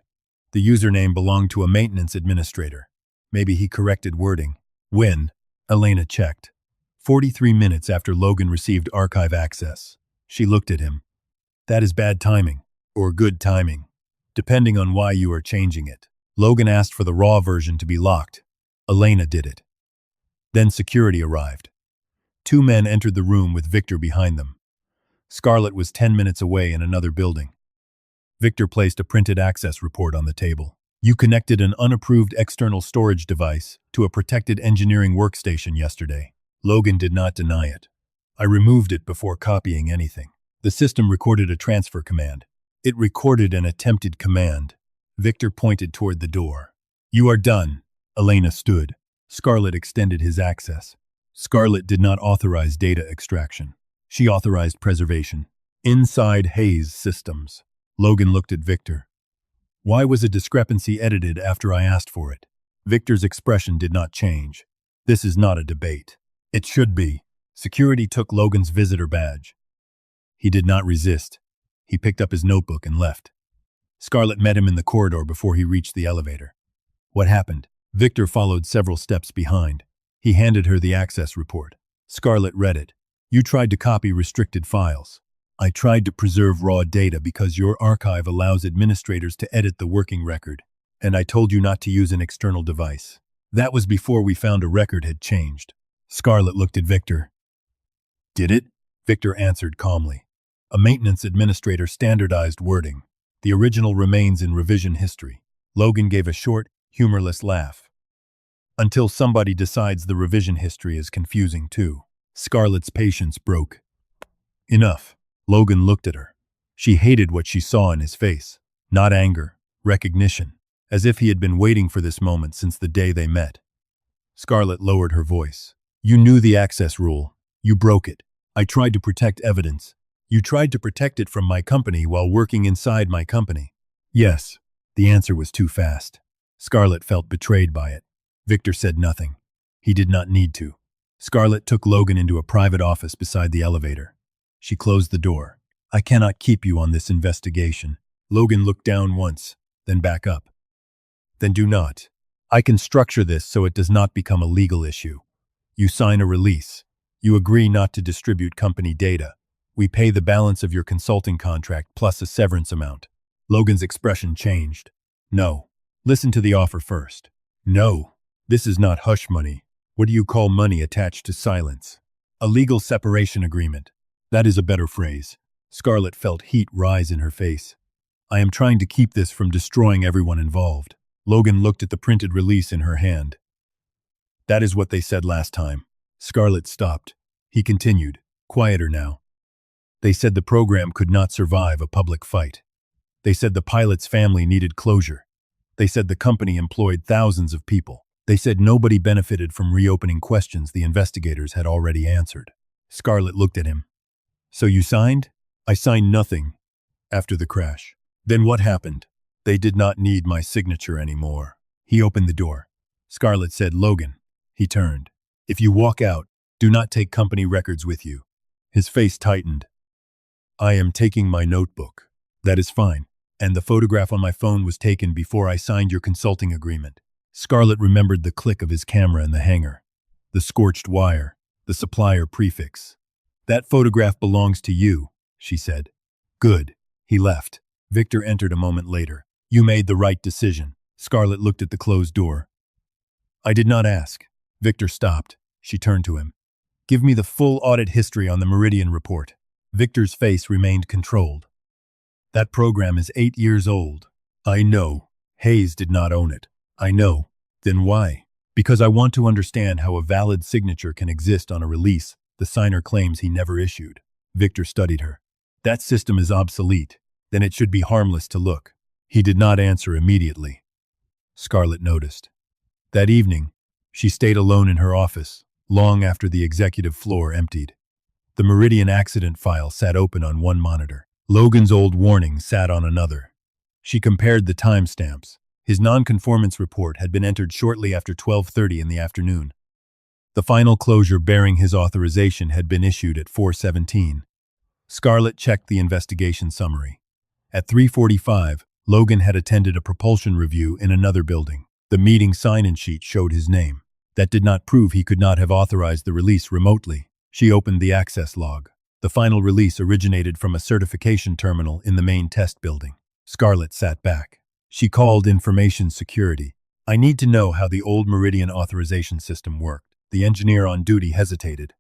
the username belonged to a maintenance administrator. Maybe he corrected wording. When? Elena checked. 43 minutes after Logan received archive access. She looked at him. That is bad timing, or good timing, depending on why you are changing it. Logan asked for the raw version to be locked. Elena did it. Then security arrived. 2 men entered the room with Victor behind them. Scarlett was 10 minutes away in another building. Victor placed a printed access report on the table. You connected an unapproved external storage device to a protected engineering workstation yesterday. Logan did not deny it. I removed it before copying anything. The system recorded a transfer command. It recorded an attempted command. Victor pointed toward the door. You are done. Elena stood. Scarlett extended his access. Scarlett did not authorize data extraction. She authorized preservation. Inside Hayes Systems. Logan looked at Victor. Why was a discrepancy edited after I asked for it? Victor's expression did not change. This is not a debate. It should be. Security took Logan's visitor badge. He did not resist. He picked up his notebook and left. Scarlett met him in the corridor before he reached the elevator. What happened? Victor followed several steps behind. He handed her the access report. Scarlett read it. You tried to copy restricted files. I tried to preserve raw data because your archive allows administrators to edit the working record. And I told you not to use an external device. That was before we found a record had changed. Scarlett looked at Victor. Did it? Victor answered calmly. A maintenance administrator standardized wording. The original remains in revision history. Logan gave a short, humorless laugh. Until somebody decides the revision history is confusing too. Scarlett's patience broke. Enough. Logan looked at her. She hated what she saw in his face. Not anger, recognition. As if he had been waiting for this moment since the day they met. Scarlett lowered her voice. You knew the access rule. You broke it. I tried to protect evidence. You tried to protect it from my company while working inside my company. Yes. The answer was too fast. Scarlett felt betrayed by it. Victor said nothing. He did not need to. Scarlett took Logan into a private office beside the elevator. She closed the door. I cannot keep you on this investigation. Logan looked down once, then back up. Then do not. I can structure this so it does not become a legal issue. You sign a release. You agree not to distribute company data. We pay the balance of your consulting contract plus a severance amount. Logan's expression changed. No. Listen to the offer first. No. This is not hush money. What do you call money attached to silence? A legal separation agreement. That is a better phrase. Scarlett felt heat rise in her face. I am trying to keep this from destroying everyone involved. Logan looked at the printed release in her hand. That is what they said last time. Scarlett stopped. He continued, quieter now. They said the program could not survive a public fight. They said the pilot's family needed closure. They said the company employed thousands of people. They said nobody benefited from reopening questions the investigators had already answered. Scarlett looked at him. So you signed? I signed nothing. After the crash. Then what happened? They did not need my signature anymore. He opened the door. Scarlett said, Logan. He turned. If you walk out, do not take company records with you. His face tightened. I am taking my notebook. That is fine. And the photograph on my phone was taken before I signed your consulting agreement. Scarlett remembered the click of his camera in the hangar. The scorched wire. The supplier prefix. That photograph belongs to you, she said. Good. He left. Victor entered a moment later. You made the right decision. Scarlett looked at the closed door. I did not ask. Victor stopped. She turned to him. Give me the full audit history on the Meridian report. Victor's face remained controlled. That program is 8 years old. I know. Hayes did not own it. I know. Then why? Because I want to understand how a valid signature can exist on a release the signer claims he never issued. Victor studied her. That system is obsolete. Then it should be harmless to look. He did not answer immediately. Scarlett noticed. That evening, she stayed alone in her office, long after the executive floor emptied. The Meridian accident file sat open on one monitor. Logan's old warning sat on another. She compared the timestamps. His nonconformance report had been entered shortly after 12:30 in the afternoon. The final closure bearing his authorization had been issued at 4:17. Scarlett checked the investigation summary. At 3:45, Logan had attended a propulsion review in another building. The meeting sign-in sheet showed his name. That did not prove he could not have authorized the release remotely. She opened the access log. The final release originated from a certification terminal in the main test building. Scarlett sat back. She called information security. I need to know how the old Meridian authorization system worked. The engineer on duty hesitated.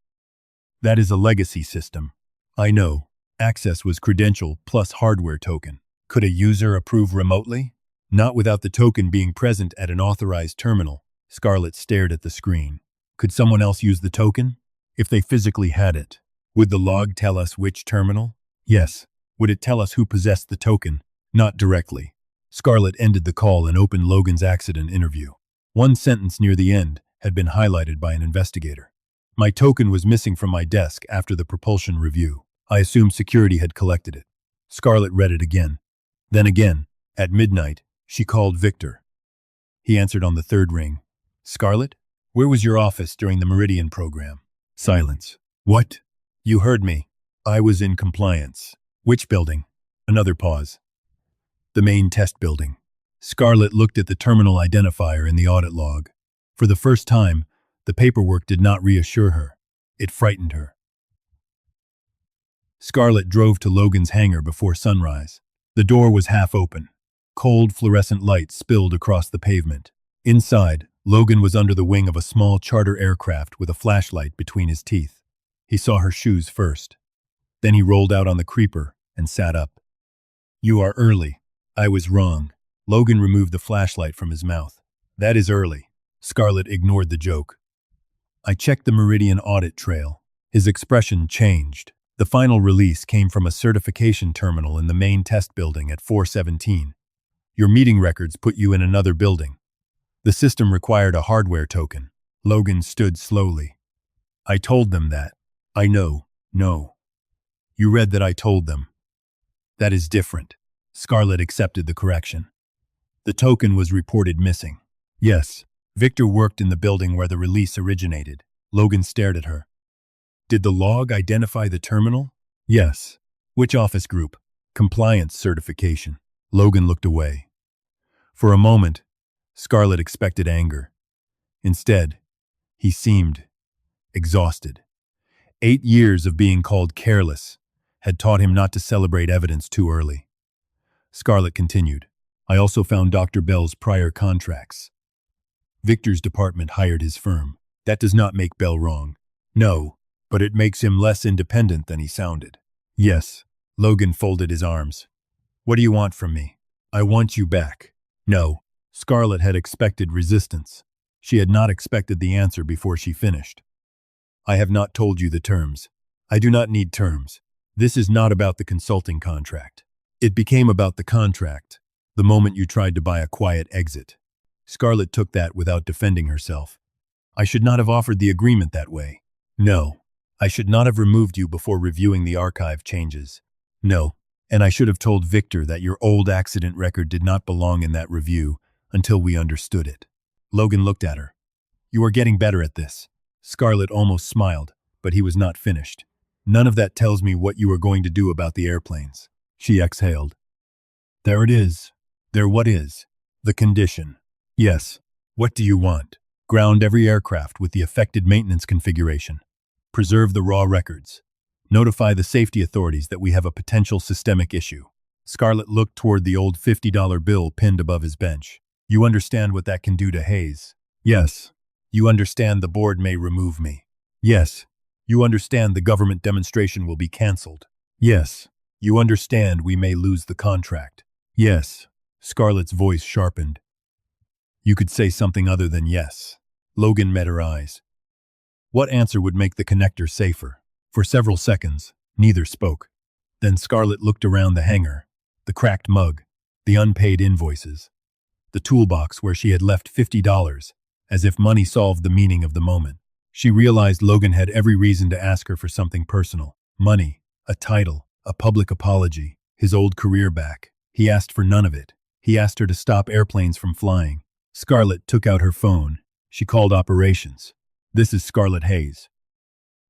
That is a legacy system. I know. Access was credential plus hardware token. Could a user approve remotely? Not without the token being present at an authorized terminal. Scarlett stared at the screen. Could someone else use the token? If they physically had it. Would the log tell us which terminal? Yes. Would it tell us who possessed the token? Not directly. Scarlett ended the call and opened Logan's accident interview. One sentence near the end had been highlighted by an investigator. My token was missing from my desk after the propulsion review. I assumed security had collected it. Scarlett read it again. Then again, at midnight, she called Victor. He answered on the third ring. Scarlett, where was your office during the Meridian program? Silence. What? You heard me. I was in compliance. Which building? Another pause. The main test building. Scarlett looked at the terminal identifier in the audit log. For the first time, the paperwork did not reassure her. It frightened her. Scarlett drove to Logan's hangar before sunrise. The door was half open. Cold fluorescent light spilled across the pavement. Inside, Logan was under the wing of a small charter aircraft with a flashlight between his teeth. He saw her shoes first. Then he rolled out on the creeper and sat up. "You are early." "I was wrong." Logan removed the flashlight from his mouth. "That is early." Scarlett ignored the joke. "I checked the Meridian audit trail." His expression changed. The final release came from a certification terminal in the main test building at 417. "Your meeting records put you in another building." The system required a hardware token. Logan stood slowly. "I told them that." "I know." "No. You read that I told them." "That is different." Scarlett accepted the correction. "The token was reported missing." "Yes. Victor worked in the building where the release originated." Logan stared at her. "Did the log identify the terminal?" "Yes." "Which office group?" "Compliance certification." Logan looked away. For a moment, Scarlett expected anger. Instead, he seemed exhausted. 8 years of being called careless had taught him not to celebrate evidence too early. Scarlett continued, "I also found Dr. Bell's prior contracts. Victor's department hired his firm. That does not make Bell wrong." "No, but it makes him less independent than he sounded." "Yes." Logan folded his arms. "What do you want from me?" "I want you back." "No." Scarlett had expected resistance. She had not expected the answer before she finished. "I have not told you the terms. I do not need terms. This is not about the consulting contract. It became about the contract the moment you tried to buy a quiet exit." Scarlett took that without defending herself. "I should not have offered the agreement that way." "No." "I should not have removed you before reviewing the archive changes." "No." "And I should have told Victor that your old accident record did not belong in that review until we understood it." Logan looked at her. "You are getting better at this." Scarlett almost smiled, but he was not finished. "None of that tells me what you are going to do about the airplanes." She exhaled. "There it is." "There what is?" "The condition." "Yes. What do you want?" "Ground every aircraft with the affected maintenance configuration. Preserve the raw records. Notify the safety authorities that we have a potential systemic issue." Scarlett looked toward the old $50 bill pinned above his bench. "You understand what that can do to Hayes?" "Yes." "You understand the board may remove me?" "Yes." "You understand the government demonstration will be canceled?" "Yes." "You understand we may lose the contract?" "Yes." Scarlett's voice sharpened. "You could say something other than yes." Logan met her eyes. What answer would make the connector safer? For several seconds, neither spoke. Then Scarlett looked around the hangar, the cracked mug, the unpaid invoices, the toolbox where she had left $50, as if money solved the meaning of the moment. She realized Logan had every reason to ask her for something personal. Money, a title, a public apology, his old career back. He asked for none of it. He asked her to stop airplanes from flying. Scarlett took out her phone. She called operations. "This is Scarlett Hayes.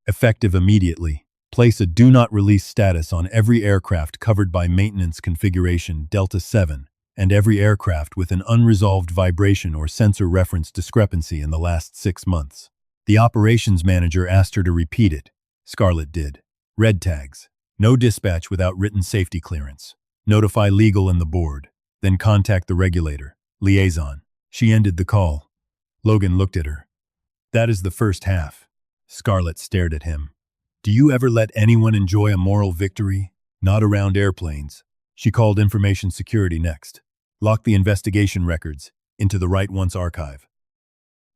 Effective immediately. Place a do not release status on every aircraft covered by maintenance configuration Delta 7 and every aircraft with an unresolved vibration or sensor reference discrepancy in the last 6 months." The operations manager asked her to repeat it. Scarlett did. "Red tags. No dispatch without written safety clearance. Notify legal and the board. Then contact the regulator. Liaison." She ended the call. Logan looked at her. "That is the first half." Scarlett stared at him. "Do you ever let anyone enjoy a moral victory? Not around airplanes." She called information security next. "Lock the investigation records into the Right Once archive.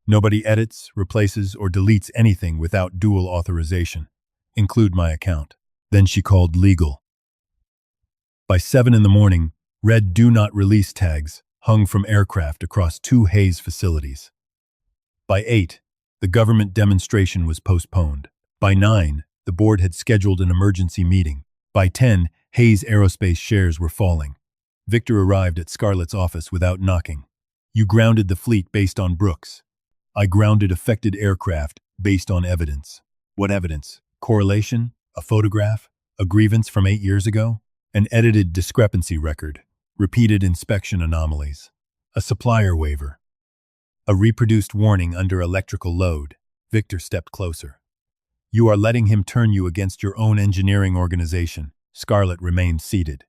Nobody edits, replaces, or deletes anything without dual authorization. Include my account." Then she called legal. By 7 in the morning, red do not release tags hung from aircraft across 2 Hayes facilities. By 8, the government demonstration was postponed. By 9, the board had scheduled an emergency meeting. By 10, Hayes Aerospace shares were falling. Victor arrived at Scarlett's office without knocking. "You grounded the fleet based on Brooks." "I grounded affected aircraft based on evidence." "What evidence? Correlation? A photograph? A grievance from 8 years ago?" "An edited discrepancy record. Repeated inspection anomalies. A supplier waiver. A reproduced warning under electrical load." Victor stepped closer. "You are letting him turn you against your own engineering organization." Scarlett remained seated.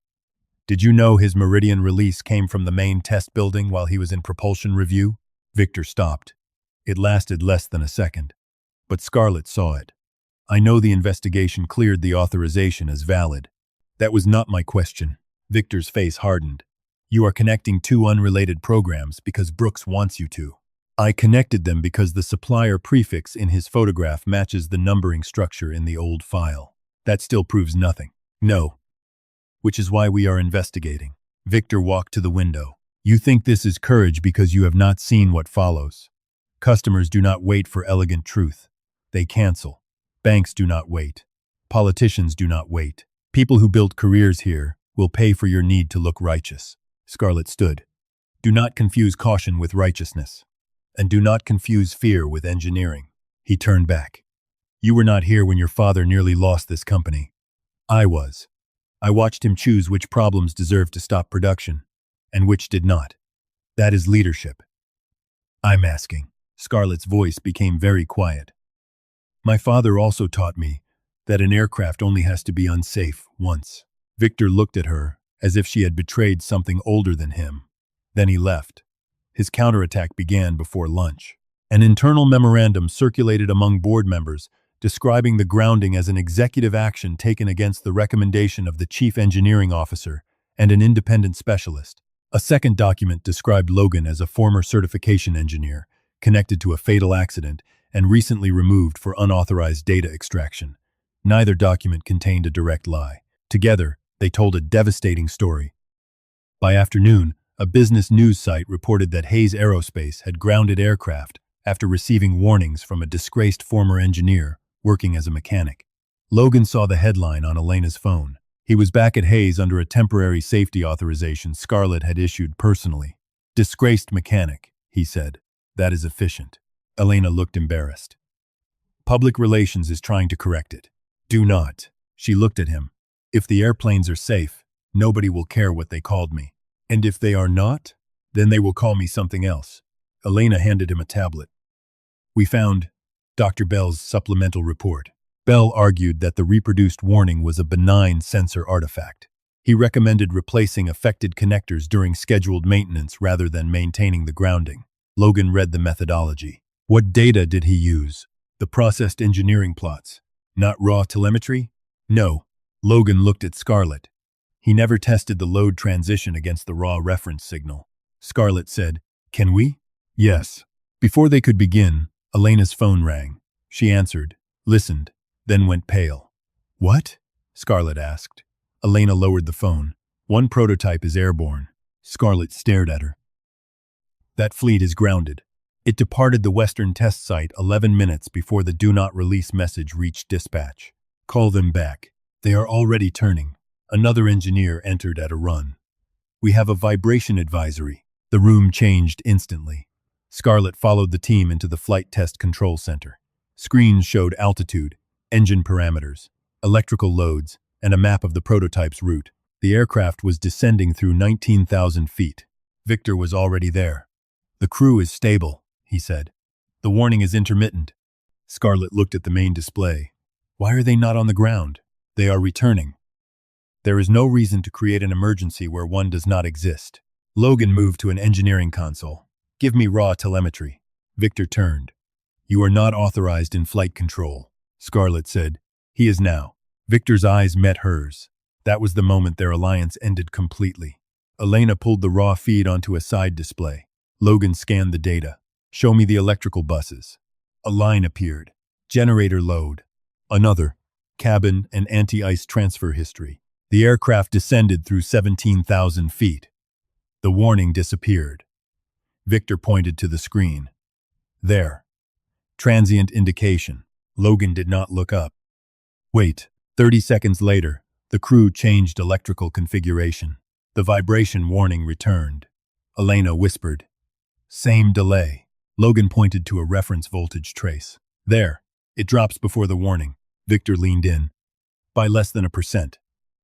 Did you know his Meridian release came from the main test building while he was in propulsion review? Victor stopped. It lasted less than a second. But Scarlett saw it. I know the investigation cleared the authorization as valid. That was not my question. Victor's face hardened. You are connecting two unrelated programs because Brooks wants you to. I connected them because the supplier prefix in his photograph matches the numbering structure in the old file. That still proves nothing. No. Which is why we are investigating. Victor walked to the window. You think this is courage because you have not seen what follows. Customers do not wait for elegant truth. They cancel. Banks do not wait. Politicians do not wait. People who built careers here will pay for your need to look righteous. Scarlett stood. Do not confuse caution with righteousness. And do not confuse fear with engineering. He turned back. You were not here when your father nearly lost this company. I was. I watched him choose which problems deserved to stop production, and which did not. That is leadership. I'm asking. Scarlett's voice became very quiet. My father also taught me that an aircraft only has to be unsafe once. Victor looked at her as if she had betrayed something older than him. Then he left. His counterattack began before lunch. An internal memorandum circulated among board members describing the grounding as an executive action taken against the recommendation of the chief engineering officer and an independent specialist. A second document described Logan as a former certification engineer connected to a fatal accident and recently removed for unauthorized data extraction. Neither document contained a direct lie. Together, they told a devastating story. By afternoon, a business news site reported that Hayes Aerospace had grounded aircraft after receiving warnings from a disgraced former engineer working as a mechanic. Logan saw the headline on Elena's phone. He was back at Hayes under a temporary safety authorization Scarlett had issued personally. Disgraced mechanic, he said. That is efficient. Elena looked embarrassed. Public relations is trying to correct it. Do not. She looked at him. If the airplanes are safe, nobody will care what they called me. And if they are not, then they will call me something else. Elena handed him a tablet. We found Dr. Bell's supplemental report. Bell argued that the reproduced warning was a benign sensor artifact. He recommended replacing affected connectors during scheduled maintenance rather than maintaining the grounding. Logan read the methodology. What data did he use? The processed engineering plots. Not raw telemetry? No. Logan looked at Scarlett. He never tested the load transition against the raw reference signal. Scarlett said, Can we? Yes. Before they could begin, Elena's phone rang. She answered, listened, then went pale. What? Scarlett asked. Elena lowered the phone. One prototype is airborne. Scarlett stared at her. That fleet is grounded. It departed the Western test site 11 minutes before the do not release message reached dispatch. Call them back. They are already turning. Another engineer entered at a run. We have a vibration advisory. The room changed instantly. Scarlett followed the team into the flight test control center. Screens showed altitude, engine parameters, electrical loads, and a map of the prototype's route. The aircraft was descending through 19,000 feet. Victor was already there. The crew is stable, he said. The warning is intermittent. Scarlett looked at the main display. Why are they not on the ground? They are returning. There is no reason to create an emergency where one does not exist. Logan moved to an engineering console. Give me raw telemetry. Victor turned. You are not authorized in flight control, Scarlett said. He is now. Victor's eyes met hers. That was the moment their alliance ended completely. Elena pulled the raw feed onto a side display. Logan scanned the data. Show me the electrical buses. A line appeared. Generator load. Another. Cabin and anti-ice transfer history. The aircraft descended through 17,000 feet. The warning disappeared. Victor pointed to the screen. There. Transient indication. Logan did not look up. Wait. 30 seconds later, the crew changed electrical configuration. The vibration warning returned. Elena whispered. Same delay. Logan pointed to a reference voltage trace. There. It drops before the warning. Victor leaned in. By less than 1%.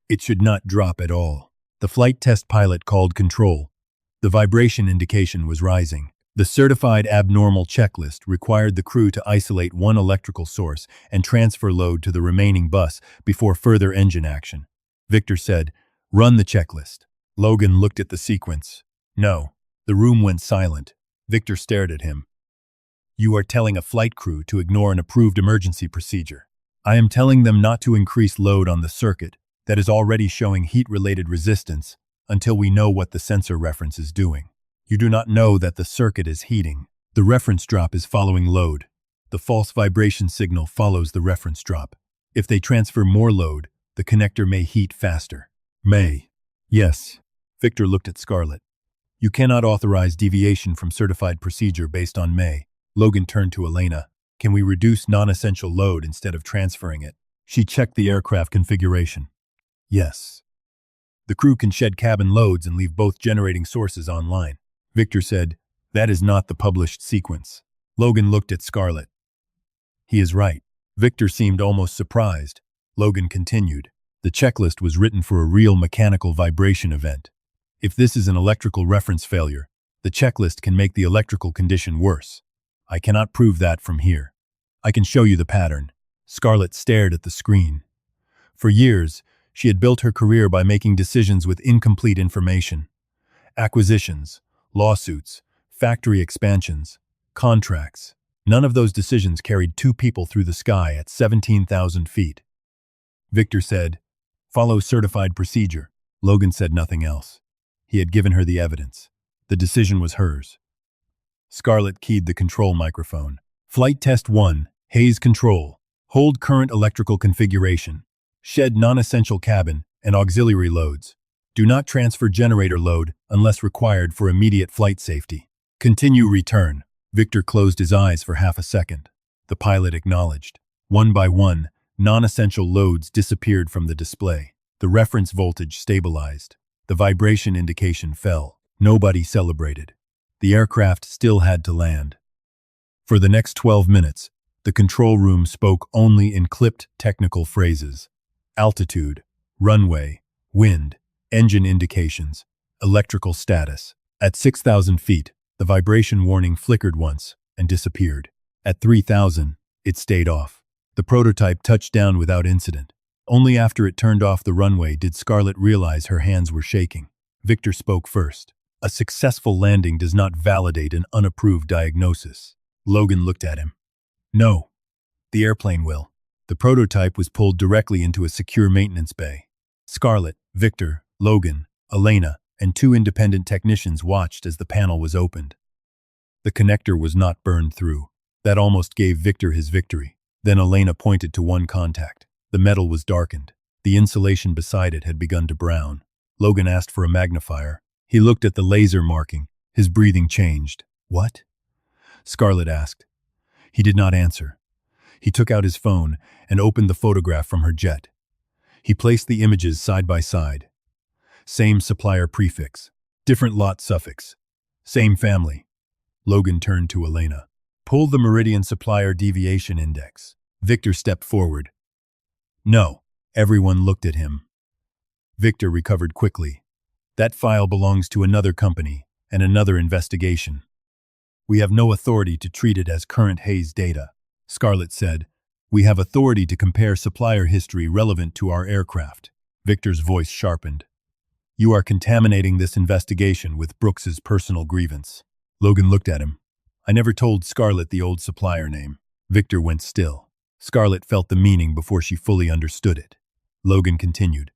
It should not drop at all. The flight test pilot called control. The vibration indication was rising. The certified abnormal checklist required the crew to isolate one electrical source and transfer load to the remaining bus before further engine action. Victor said, Run the checklist. Logan looked at the sequence. No. The room went silent. Victor stared at him. You are telling a flight crew to ignore an approved emergency procedure. I am telling them not to increase load on the circuit that is already showing heat-related resistance until we know what the sensor reference is doing. You do not know that the circuit is heating. The reference drop is following load. The false vibration signal follows the reference drop. If they transfer more load, the connector may heat faster. May. Yes. Victor looked at Scarlett. You cannot authorize deviation from certified procedure based on May. Logan turned to Elena. Can we reduce non-essential load instead of transferring it? She checked the aircraft configuration. Yes. The crew can shed cabin loads and leave both generating sources online. Victor said, that is not the published sequence. Logan looked at Scarlett. He is right. Victor seemed almost surprised. Logan continued. The checklist was written for a real mechanical vibration event. If this is an electrical reference failure, the checklist can make the electrical condition worse. I cannot prove that from here. I can show you the pattern. Scarlett stared at the screen. For years, she had built her career by making decisions with incomplete information. Acquisitions, lawsuits, factory expansions, contracts. None of those decisions carried two people through the sky at 17,000 feet. Victor said, follow certified procedure. Logan said nothing else. He had given her the evidence. The decision was hers. Scarlett keyed the control microphone. Flight test 1, Haze control. Hold current electrical configuration. Shed non-essential cabin and auxiliary loads. Do not transfer generator load unless required for immediate flight safety. Continue return. Victor closed his eyes for half a second. The pilot acknowledged. One by one, non-essential loads disappeared from the display. The reference voltage stabilized. The vibration indication fell. Nobody celebrated. The aircraft still had to land. For the next 12 minutes, the control room spoke only in clipped technical phrases. Altitude, runway, wind, engine indications, electrical status. At 6,000 feet, the vibration warning flickered once and disappeared. At 3,000, it stayed off. The prototype touched down without incident. Only after it turned off the runway did Scarlett realize her hands were shaking. Victor spoke first. A successful landing does not validate an unapproved diagnosis. Logan looked at him. No. The airplane will. The prototype was pulled directly into a secure maintenance bay. Scarlett, Victor, Logan, Elena, and two independent technicians watched as the panel was opened. The connector was not burned through. That almost gave Victor his victory. Then Elena pointed to one contact. The metal was darkened. The insulation beside it had begun to brown. Logan asked for a magnifier. He looked at the laser marking. His breathing changed. What? Scarlett asked. He did not answer. He took out his phone and opened the photograph from her jet. He placed the images side by side. Same supplier prefix. Different lot suffix. Same family. Logan turned to Elena. Pull the Meridian Supplier Deviation Index. Victor stepped forward. No. Everyone looked at him. Victor recovered quickly. That file belongs to another company and another investigation. We have no authority to treat it as current Haze data. Scarlett said, we have authority to compare supplier history relevant to our aircraft. Victor's voice sharpened. You are contaminating this investigation with Brooks's personal grievance. Logan looked at him. I never told Scarlett the old supplier name. Victor went still. Scarlett felt the meaning before she fully understood it. Logan continued.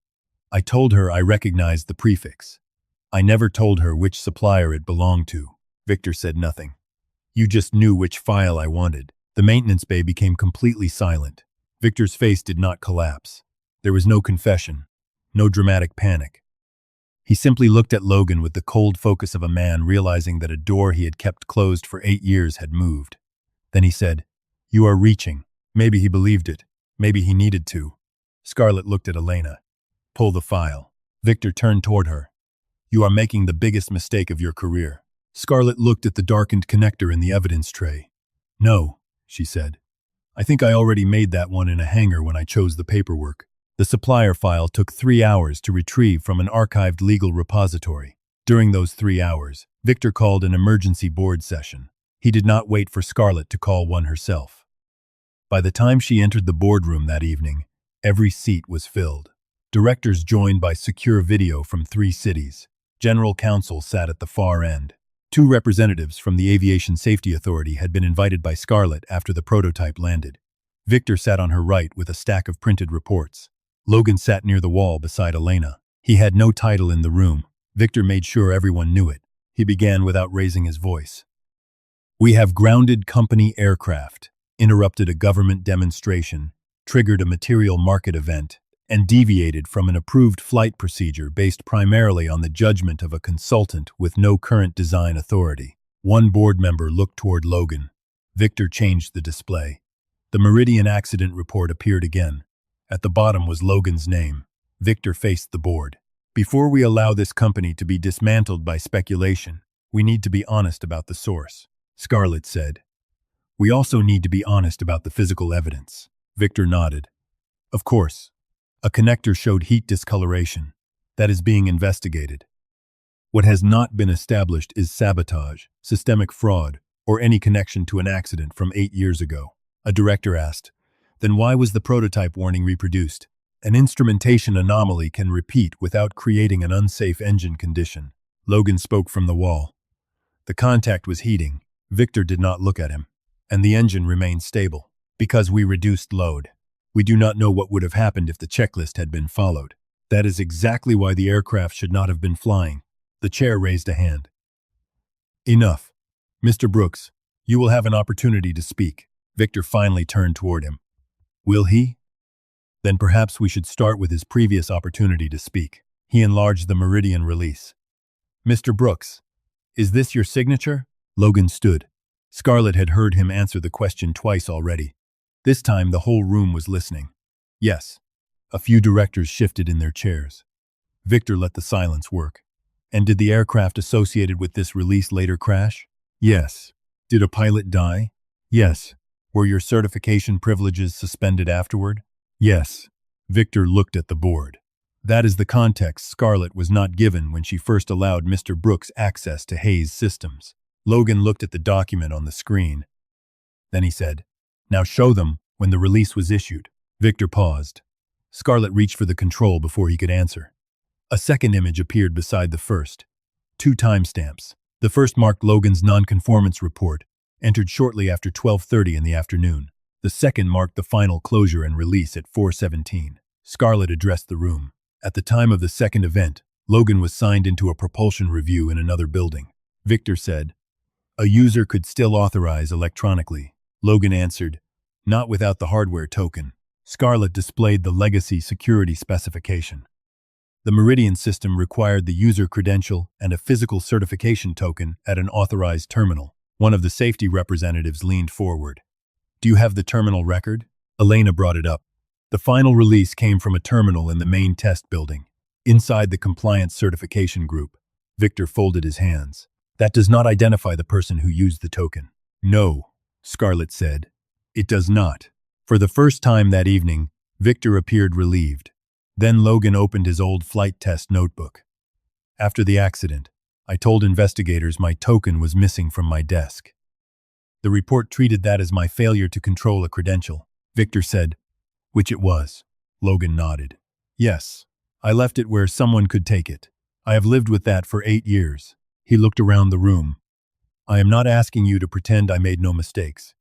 I told her I recognized the prefix. I never told her which supplier it belonged to. Victor said nothing. You just knew which file I wanted. The maintenance bay became completely silent. Victor's face did not collapse. There was no confession, no dramatic panic. He simply looked at Logan with the cold focus of a man realizing that a door he had kept closed for 8 years had moved. Then he said, You are reaching. Maybe he believed it. Maybe he needed to. Scarlett looked at Elena. Pull the file. Victor turned toward her. You are making the biggest mistake of your career. Scarlett looked at the darkened connector in the evidence tray. No, she said. I think I already made that one in a hangar when I chose the paperwork. The supplier file took 3 hours to retrieve from an archived legal repository. During those 3 hours, Victor called an emergency board session. He did not wait for Scarlett to call one herself. By the time she entered the boardroom that evening, every seat was filled. Directors joined by secure video from 3 cities. General counsel sat at the far end. Two representatives from the Aviation Safety Authority had been invited by Scarlett after the prototype landed. Victor sat on her right with a stack of printed reports. Logan sat near the wall beside Elena. He had no title in the room. Victor made sure everyone knew it. He began without raising his voice. "We have grounded company aircraft, interrupted a government demonstration, triggered a material market event, and deviated from an approved flight procedure based primarily on the judgment of a consultant with no current design authority." One board member looked toward Logan. Victor changed the display. The Meridian accident report appeared again. At the bottom was Logan's name. Victor faced the board. "Before we allow this company to be dismantled by speculation, we need to be honest about the source," Scarlett said. "We also need to be honest about the physical evidence." Victor nodded. "Of course. A connector showed heat discoloration. That is being investigated. What has not been established is sabotage, systemic fraud, or any connection to an accident from 8 years ago." A director asked, "Then why was the prototype warning reproduced?" "An instrumentation anomaly can repeat without creating an unsafe engine condition." Logan spoke from the wall. "The contact was heating." Victor did not look at him. "And the engine remained stable. Because we reduced load. We do not know what would have happened if the checklist had been followed. That is exactly why the aircraft should not have been flying." The chair raised a hand. "Enough. Mr. Brooks, you will have an opportunity to speak." Victor finally turned toward him. "Will he? Then perhaps we should start with his previous opportunity to speak." He enlarged the Meridian release. "Mr. Brooks, is this your signature?" Logan stood. Scarlett had heard him answer the question twice already. This time the whole room was listening. "Yes." A few directors shifted in their chairs. Victor let the silence work. "And did the aircraft associated with this release later crash?" "Yes." "Did a pilot die?" "Yes." "Were your certification privileges suspended afterward?" "Yes." Victor looked at the board. That is the context Scarlett was not given when she first allowed Mr. Brooks access to Hayes systems. Logan looked at the document on the screen. Then he said, "Now show them when the release was issued." Victor paused. Scarlett reached for the control before he could answer. A second image appeared beside the first. 2 timestamps. The first marked Logan's nonconformance report, entered shortly after 12:30 in the afternoon. The second marked the final closure and release at 4:17. Scarlett addressed the room. At the time of the second event, Logan was signed into a propulsion review in another building. Victor said, "A user could still authorize electronically." Logan answered, "Not without the hardware token." Scarlett displayed the legacy security specification. The Meridian system required the user credential and a physical certification token at an authorized terminal. One of the safety representatives leaned forward. "Do you have the terminal record?" Elena brought it up. The final release came from a terminal in the main test building, inside the compliance certification group. Victor folded his hands. "That does not identify the person who used the token." "No," Scarlett said. "It does not." For the first time that evening, Victor appeared relieved. Then Logan opened his old flight test notebook. "After the accident, I told investigators my token was missing from my desk. The report treated that as my failure to control a credential." Victor said, "Which it was." Logan nodded. "Yes, I left it where someone could take it. I have lived with that for 8 years. He looked around the room. "I am not asking you to pretend I made no mistakes.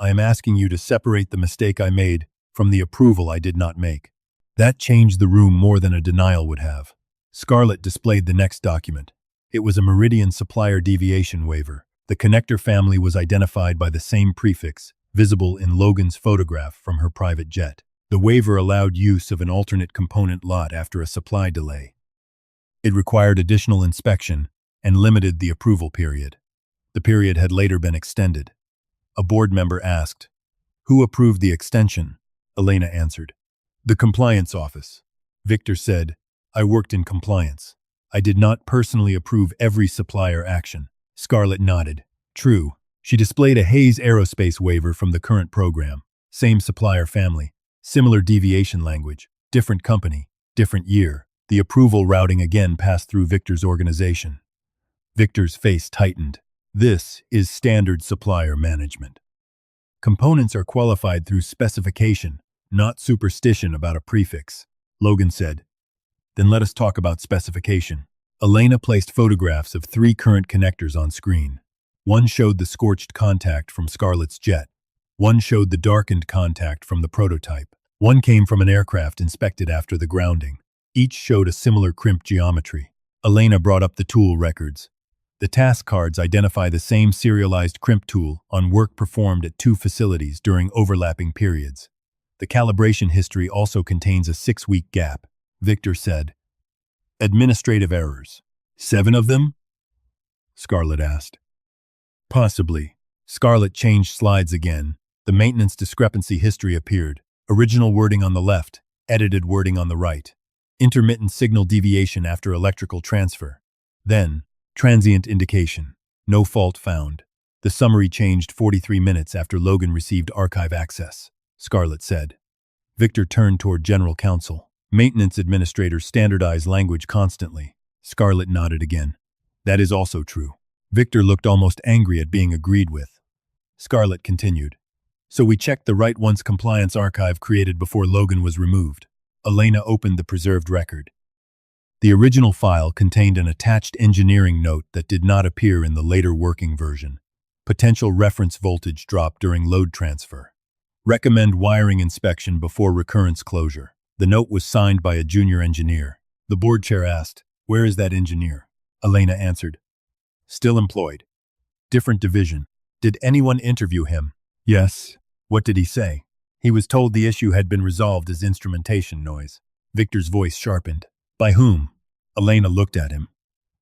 I am asking you to separate the mistake I made from the approval I did not make." That changed the room more than a denial would have. Scarlett displayed the next document. It was a Meridian supplier deviation waiver. The connector family was identified by the same prefix, visible in Logan's photograph from her private jet. The waiver allowed use of an alternate component lot after a supply delay. It required additional inspection and limited the approval period. The period had later been extended. A board member asked, "Who approved the extension?" Elena answered, "The compliance office." Victor said, "I worked in compliance. I did not personally approve every supplier action." Scarlett nodded. "True." She displayed a Hayes Aerospace waiver from the current program. Same supplier family, similar deviation language, different company, different year. The approval routing again passed through Victor's organization. Victor's face tightened. This is standard supplier management. Components are qualified through specification, not superstition about a prefix. Logan said, "Then let us talk about specification." Elena placed photographs of 3 current connectors on screen. One showed the scorched contact from Scarlett's jet. One showed the darkened contact from the prototype. One came from an aircraft inspected after the grounding. Each showed a similar crimp geometry. Elena brought up the tool records. The task cards identify the same serialized crimp tool on work performed at 2 facilities during overlapping periods. The calibration history also contains a 6-week gap, Victor said. Administrative errors. 7 of them? Scarlett asked. Possibly. Scarlett changed slides again. The maintenance discrepancy history appeared. Original wording on the left, edited wording on the right. Intermittent signal deviation after electrical transfer. Then, transient indication. No fault found. The summary changed 43 minutes after Logan received archive access, Scarlett said. Victor turned toward General Counsel. Maintenance administrators standardize language constantly. Scarlett nodded again. That is also true. Victor looked almost angry at being agreed with. Scarlett continued. So we checked the right once compliance archive created before Logan was removed. Elena opened the preserved record. The original file contained an attached engineering note that did not appear in the later working version. Potential reference voltage drop during load transfer. Recommend wiring inspection before recurrence closure. The note was signed by a junior engineer. The board chair asked, "Where is that engineer?" Elena answered, "Still employed. Different division. Did anyone interview him?" "Yes." "What did he say?" "He was told the issue had been resolved as instrumentation noise." Victor's voice sharpened. "By whom?" Elena looked at him.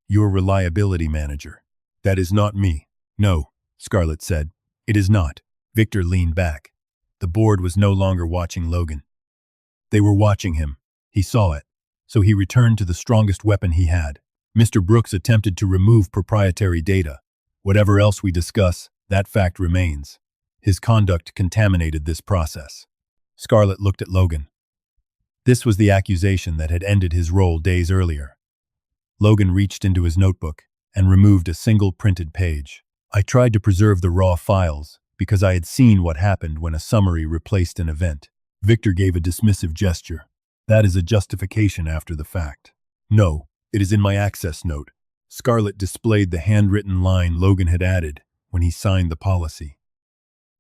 "Your reliability manager." "That is not me." "No," Scarlett said. "It is not." Victor leaned back. The board was no longer watching Logan. They were watching him. He saw it. So he returned to the strongest weapon he had. Mr. Brooks attempted to remove proprietary data. Whatever else we discuss, that fact remains. His conduct contaminated this process. Scarlett looked at Logan. This was the accusation that had ended his role days earlier. Logan reached into his notebook and removed a single printed page. "I tried to preserve the raw files because I had seen what happened when a summary replaced an event." Victor gave a dismissive gesture. "That is a justification after the fact." "No, it is in my access note." Scarlett displayed the handwritten line Logan had added when he signed the policy.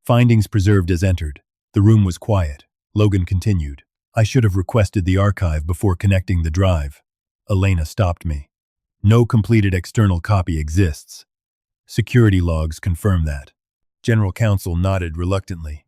Findings preserved as entered. The room was quiet. Logan continued. "I should have requested the archive before connecting the drive." Elena stopped me. "No completed external copy exists. Security logs confirm that." General Counsel nodded reluctantly.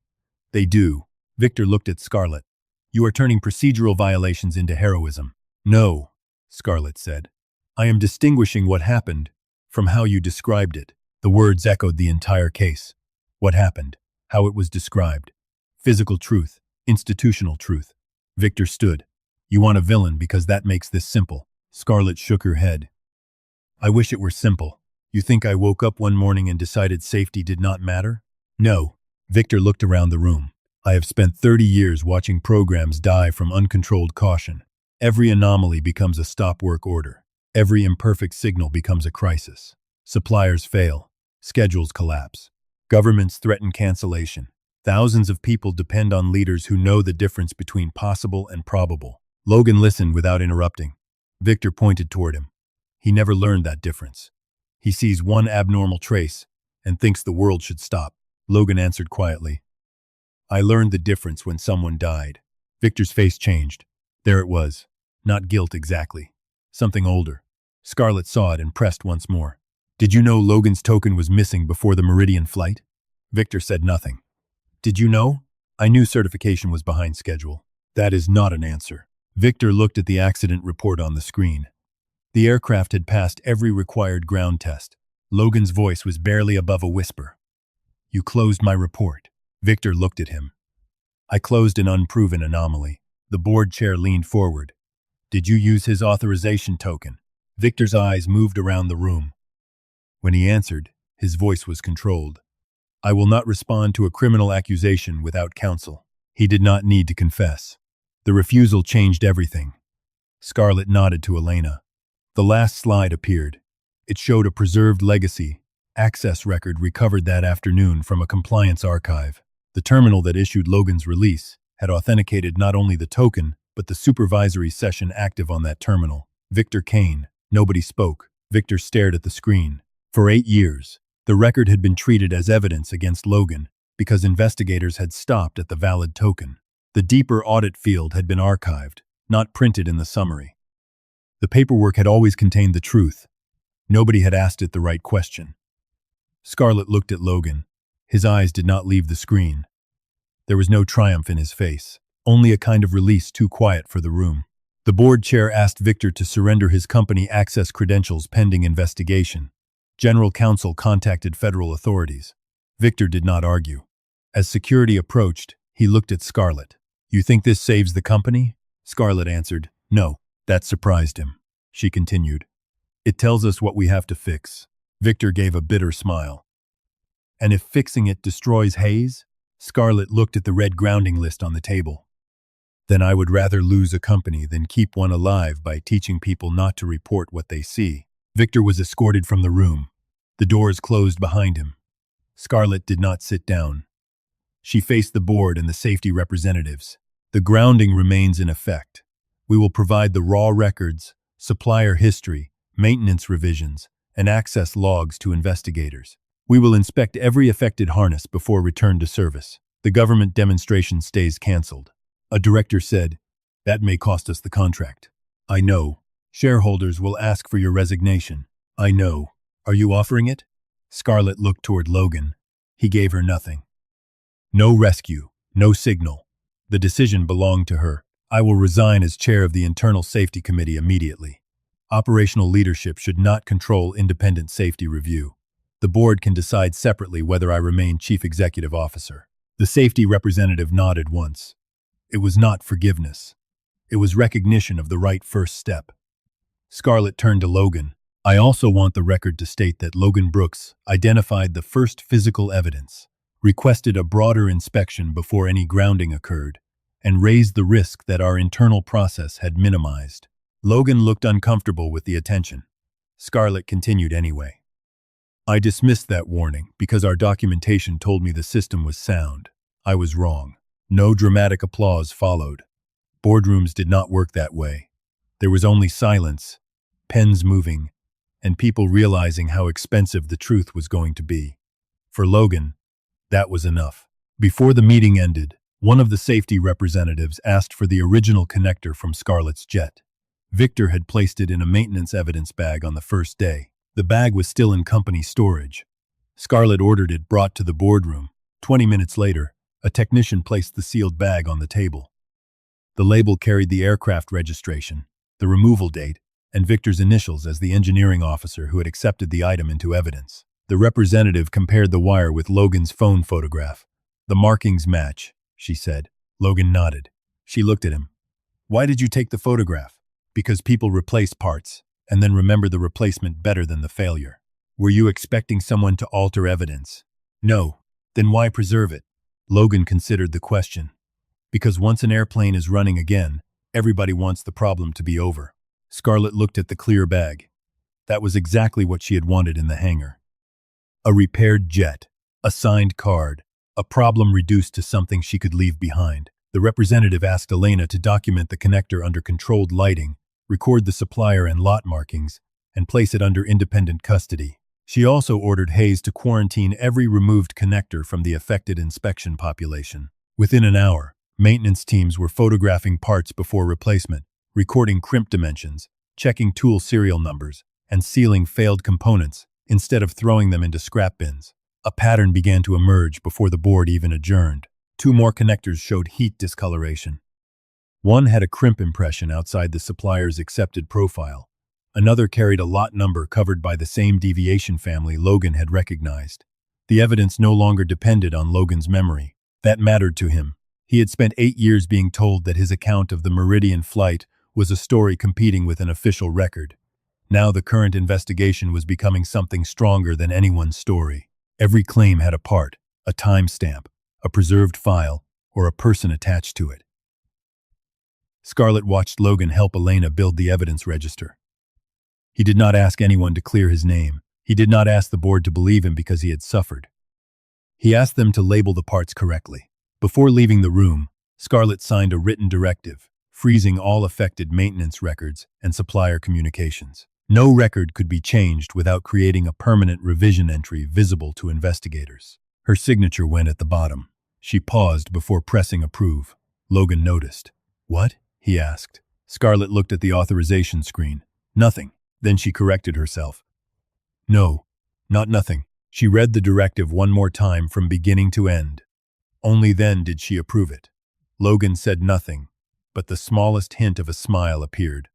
"They do." Victor looked at Scarlett. "You are turning procedural violations into heroism." "No," Scarlett said. "I am distinguishing what happened from how you described it." The words echoed the entire case. What happened, how it was described. Physical truth, institutional truth. Victor stood. "You want a villain because that makes this simple." Scarlett shook her head. "I wish it were simple. You think I woke up one morning and decided safety did not matter?" "No." Victor looked around the room. "I have spent 30 years watching programs die from uncontrolled caution. Every anomaly becomes a stop work order. Every imperfect signal becomes a crisis. Suppliers fail. Schedules collapse. Governments threaten cancellation. Thousands of people depend on leaders who know the difference between possible and probable." Logan listened without interrupting. Victor pointed toward him. "He never learned that difference. He sees one abnormal trace and thinks the world should stop." Logan answered quietly. "I learned the difference when someone died." Victor's face changed. There it was. Not guilt exactly. Something older. Scarlett saw it and pressed once more. "Did you know Logan's token was missing before the Meridian flight?" Victor said nothing. "Did you know?" "I knew certification was behind schedule." "That is not an answer." Victor looked at the accident report on the screen. The aircraft had passed every required ground test. Logan's voice was barely above a whisper. "You closed my report." Victor looked at him. "I closed an unproven anomaly." The board chair leaned forward. "Did you use his authorization token?" Victor's eyes moved around the room. When he answered, his voice was controlled. "I will not respond to a criminal accusation without counsel." He did not need to confess. The refusal changed everything. Scarlett nodded to Elena. The last slide appeared. It showed a preserved legacy access record recovered that afternoon from a compliance archive. The terminal that issued Logan's release had authenticated not only the token, but the supervisory session active on that terminal. Victor Kane, Nobody spoke. Victor stared at the screen. For 8 years, the record had been treated as evidence against Logan because investigators had stopped at the valid token. The deeper audit field had been archived, not printed in the summary. The paperwork had always contained the truth. Nobody had asked it the right question. Scarlett looked at Logan. His eyes did not leave the screen. There was no triumph in his face, only a kind of release too quiet for the room. The board chair asked Victor to surrender his company access credentials pending investigation. General counsel contacted federal authorities. Victor did not argue. As security approached, he looked at Scarlett. "You think this saves the company?" Scarlett answered, "No." That surprised him. She continued, "It tells us what we have to fix." Victor gave a bitter smile. "And if fixing it destroys Hayes?" Scarlett looked at the red grounding list on the table. "Then I would rather lose a company than keep one alive by teaching people not to report what they see." Victor was escorted from the room. The doors closed behind him. Scarlett did not sit down. She faced the board and the safety representatives. "The grounding remains in effect. We will provide the raw records, supplier history, maintenance revisions, and access logs to investigators. We will inspect every affected harness before return to service. The government demonstration stays canceled." A director said, "That may cost us the contract." "I know. Shareholders will ask for your resignation." "I know. Are you offering it?" Scarlett looked toward Logan. He gave her nothing. No rescue, no signal. The decision belonged to her. "I will resign as chair of the Internal Safety Committee immediately. Operational leadership should not control independent safety review. The board can decide separately whether I remain chief executive officer." The safety representative nodded once. It was not forgiveness. It was recognition of the right first step. Scarlett turned to Logan. "I also want the record to state that Logan Brooks identified the first physical evidence, requested a broader inspection before any grounding occurred, and raised the risk that our internal process had minimized." Logan looked uncomfortable with the attention. Scarlett continued anyway. "I dismissed that warning because our documentation told me the system was sound. I was wrong." No dramatic applause followed. Boardrooms did not work that way. There was only silence, pens moving, and people realizing how expensive the truth was going to be. For Logan, that was enough. Before the meeting ended, one of the safety representatives asked for the original connector from Scarlett's jet. Victor had placed it in a maintenance evidence bag on the first day. The bag was still in company storage. Scarlett ordered it brought to the boardroom. 20 minutes later, a technician placed the sealed bag on the table. The label carried the aircraft registration, the removal date, and Victor's initials as the engineering officer who had accepted the item into evidence. The representative compared the wire with Logan's phone photograph. "The markings match," she said. Logan nodded. She looked at him. "Why did you take the photograph?" "Because people replace parts, and then remember the replacement better than the failure." "Were you expecting someone to alter evidence?" "No." "Then why preserve it?" Logan considered the question. "Because once an airplane is running again, everybody wants the problem to be over." Scarlett looked at the clear bag. That was exactly what she had wanted in the hangar. A repaired jet, a signed card, a problem reduced to something she could leave behind. The representative asked Elena to document the connector under controlled lighting, record the supplier and lot markings, and place it under independent custody. She also ordered Hayes to quarantine every removed connector from the affected inspection population. Within an hour, maintenance teams were photographing parts before replacement, recording crimp dimensions, checking tool serial numbers, and sealing failed components instead of throwing them into scrap bins. A pattern began to emerge before the board even adjourned. 2 more connectors showed heat discoloration. One had a crimp impression outside the supplier's accepted profile. Another carried a lot number covered by the same deviation family Logan had recognized. The evidence no longer depended on Logan's memory. That mattered to him. He had spent 8 years being told that his account of the Meridian flight was a story competing with an official record. Now the current investigation was becoming something stronger than anyone's story. Every claim had a part, a timestamp, a preserved file, or a person attached to it. Scarlett watched Logan help Elena build the evidence register. He did not ask anyone to clear his name. He did not ask the board to believe him because he had suffered. He asked them to label the parts correctly. Before leaving the room, Scarlett signed a written directive, freezing all affected maintenance records and supplier communications. No record could be changed without creating a permanent revision entry visible to investigators. Her signature went at the bottom. She paused before pressing approve. Logan noticed. "What?" he asked. Scarlett looked at the authorization screen. "Nothing." Then she corrected herself. "No, not nothing." She read the directive one more time from beginning to end. Only then did she approve it. Logan said nothing, but the smallest hint of a smile appeared.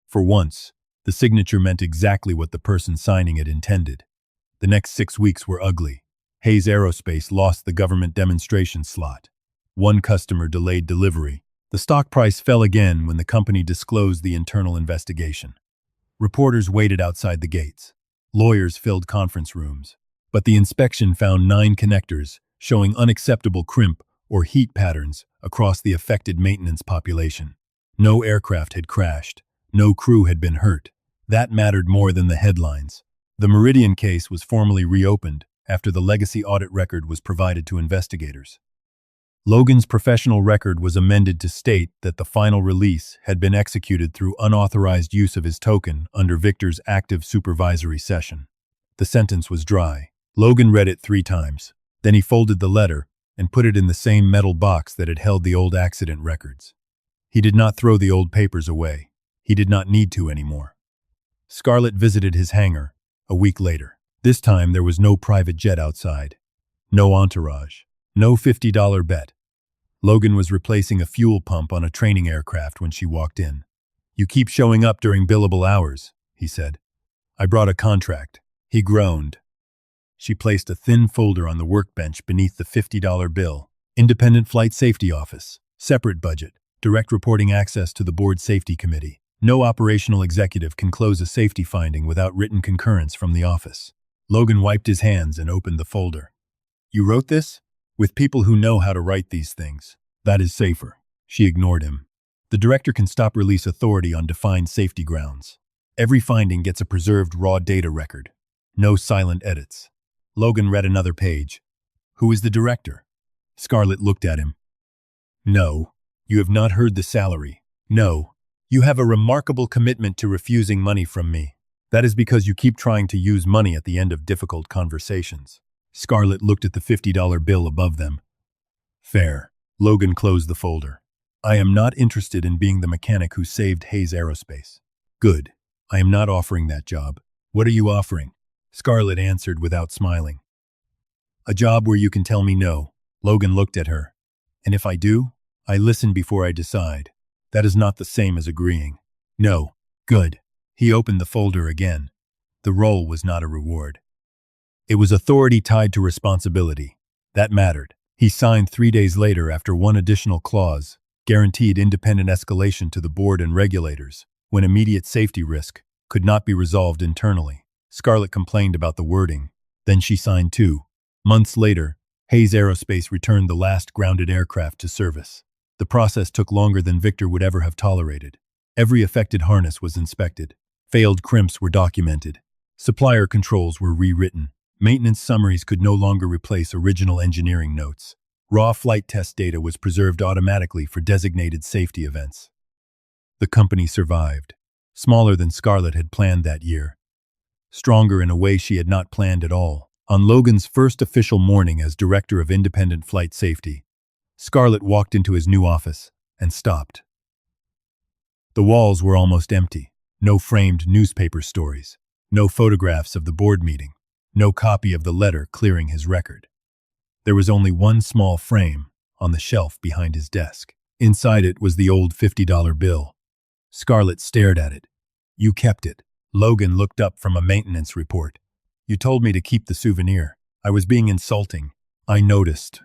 For once, the signature meant exactly what the person signing it intended. The next 6 weeks were ugly. Hayes Aerospace lost the government demonstration slot. One customer delayed delivery. The stock price fell again when the company disclosed the internal investigation. Reporters waited outside the gates. Lawyers filled conference rooms. But the inspection found 9 connectors, showing unacceptable crimp or heat patterns across the affected maintenance population. No aircraft had crashed. No crew had been hurt. That mattered more than the headlines. The Meridian case was formally reopened after the legacy audit record was provided to investigators. Logan's professional record was amended to state that the final release had been executed through unauthorized use of his token under Victor's active supervisory session. The sentence was dry. Logan read it 3 times. Then he folded the letter and put it in the same metal box that had held the old accident records. He did not throw the old papers away. He did not need to anymore. Scarlett visited his hangar a week later. This time there was no private jet outside. No entourage. No $50 bet. Logan was replacing a fuel pump on a training aircraft when she walked in. "You keep showing up during billable hours," he said. "I brought a contract." He groaned. She placed a thin folder on the workbench beneath the $50 bill. "Independent Flight Safety Office. Separate budget. Direct reporting access to the Board Safety Committee. No operational executive can close a safety finding without written concurrence from the office." Logan wiped his hands and opened the folder. "You wrote this?" "With people who know how to write these things. That is safer." She ignored him. "The director can stop release authority on defined safety grounds. Every finding gets a preserved raw data record. No silent edits." Logan read another page. "Who is the director?" Scarlett looked at him. "No. You have not heard the salary. No. You have a remarkable commitment to refusing money from me. That is because you keep trying to use money at the end of difficult conversations." Scarlett looked at the $50 bill above them. "Fair." Logan closed the folder. "I am not interested in being the mechanic who saved Hayes Aerospace." "Good. I am not offering that job." "What are you offering?" Scarlett answered without smiling. "A job where you can tell me no." Logan looked at her. "And if I do, I listen before I decide. That is not the same as agreeing." "No." "Good." He opened the folder again. The role was not a reward. It was authority tied to responsibility. That mattered. He signed 3 days later after one additional clause, guaranteed independent escalation to the board and regulators, when immediate safety risk could not be resolved internally. Scarlett complained about the wording. Then she signed 2. Months later, Hayes Aerospace returned the last grounded aircraft to service. The process took longer than Victor would ever have tolerated. Every affected harness was inspected. Failed crimps were documented. Supplier controls were rewritten. Maintenance summaries could no longer replace original engineering notes. Raw flight test data was preserved automatically for designated safety events. The company survived, smaller than Scarlett had planned that year. Stronger in a way she had not planned at all. On Logan's first official morning as Director of Independent Flight Safety, Scarlett walked into his new office and stopped. The walls were almost empty. No framed newspaper stories. No photographs of the board meeting. No copy of the letter clearing his record. There was only one small frame on the shelf behind his desk. Inside it was the old $50 bill. Scarlett stared at it. "You kept it." Logan looked up from a maintenance report. "You told me to keep the souvenir. I was being insulting. I noticed."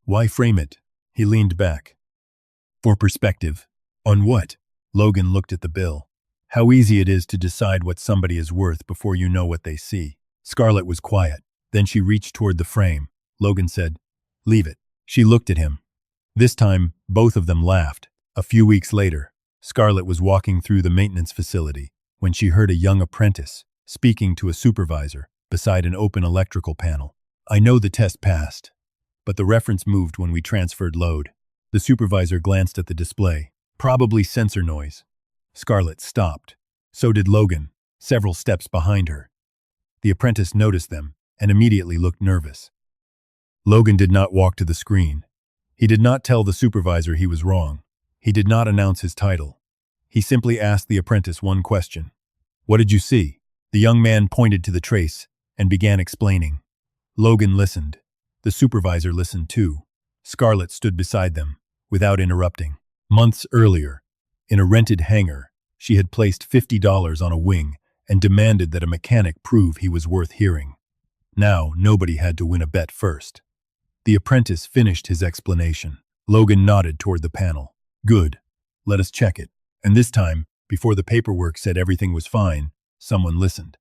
"Why frame it?" He leaned back. "For perspective." "On what?" Logan looked at the bill. "How easy it is to decide what somebody is worth before you know what they see." Scarlett was quiet. Then she reached toward the frame. Logan said, "Leave it." She looked at him. This time, both of them laughed. A few weeks later, Scarlett was walking through the maintenance facility when she heard a young apprentice speaking to a supervisor beside an open electrical panel. "I know the test passed, but the reference moved when we transferred load." The supervisor glanced at the display. "Probably sensor noise." Scarlett stopped. So did Logan. several steps behind her. The apprentice noticed them and immediately looked nervous. Logan did not walk to the screen. He did not tell the supervisor he was wrong. He did not announce his title. He simply asked the apprentice one question. "What did you see?" The young man pointed to the trace and began explaining. Logan listened. The supervisor listened too. Scarlett stood beside them, without interrupting. Months earlier, in a rented hangar, she had placed $50 on a wing and demanded that a mechanic prove he was worth hearing. Now, nobody had to win a bet first. The apprentice finished his explanation. Logan nodded toward the panel. "Good. Let us check it." And this time, before the paperwork said everything was fine, someone listened.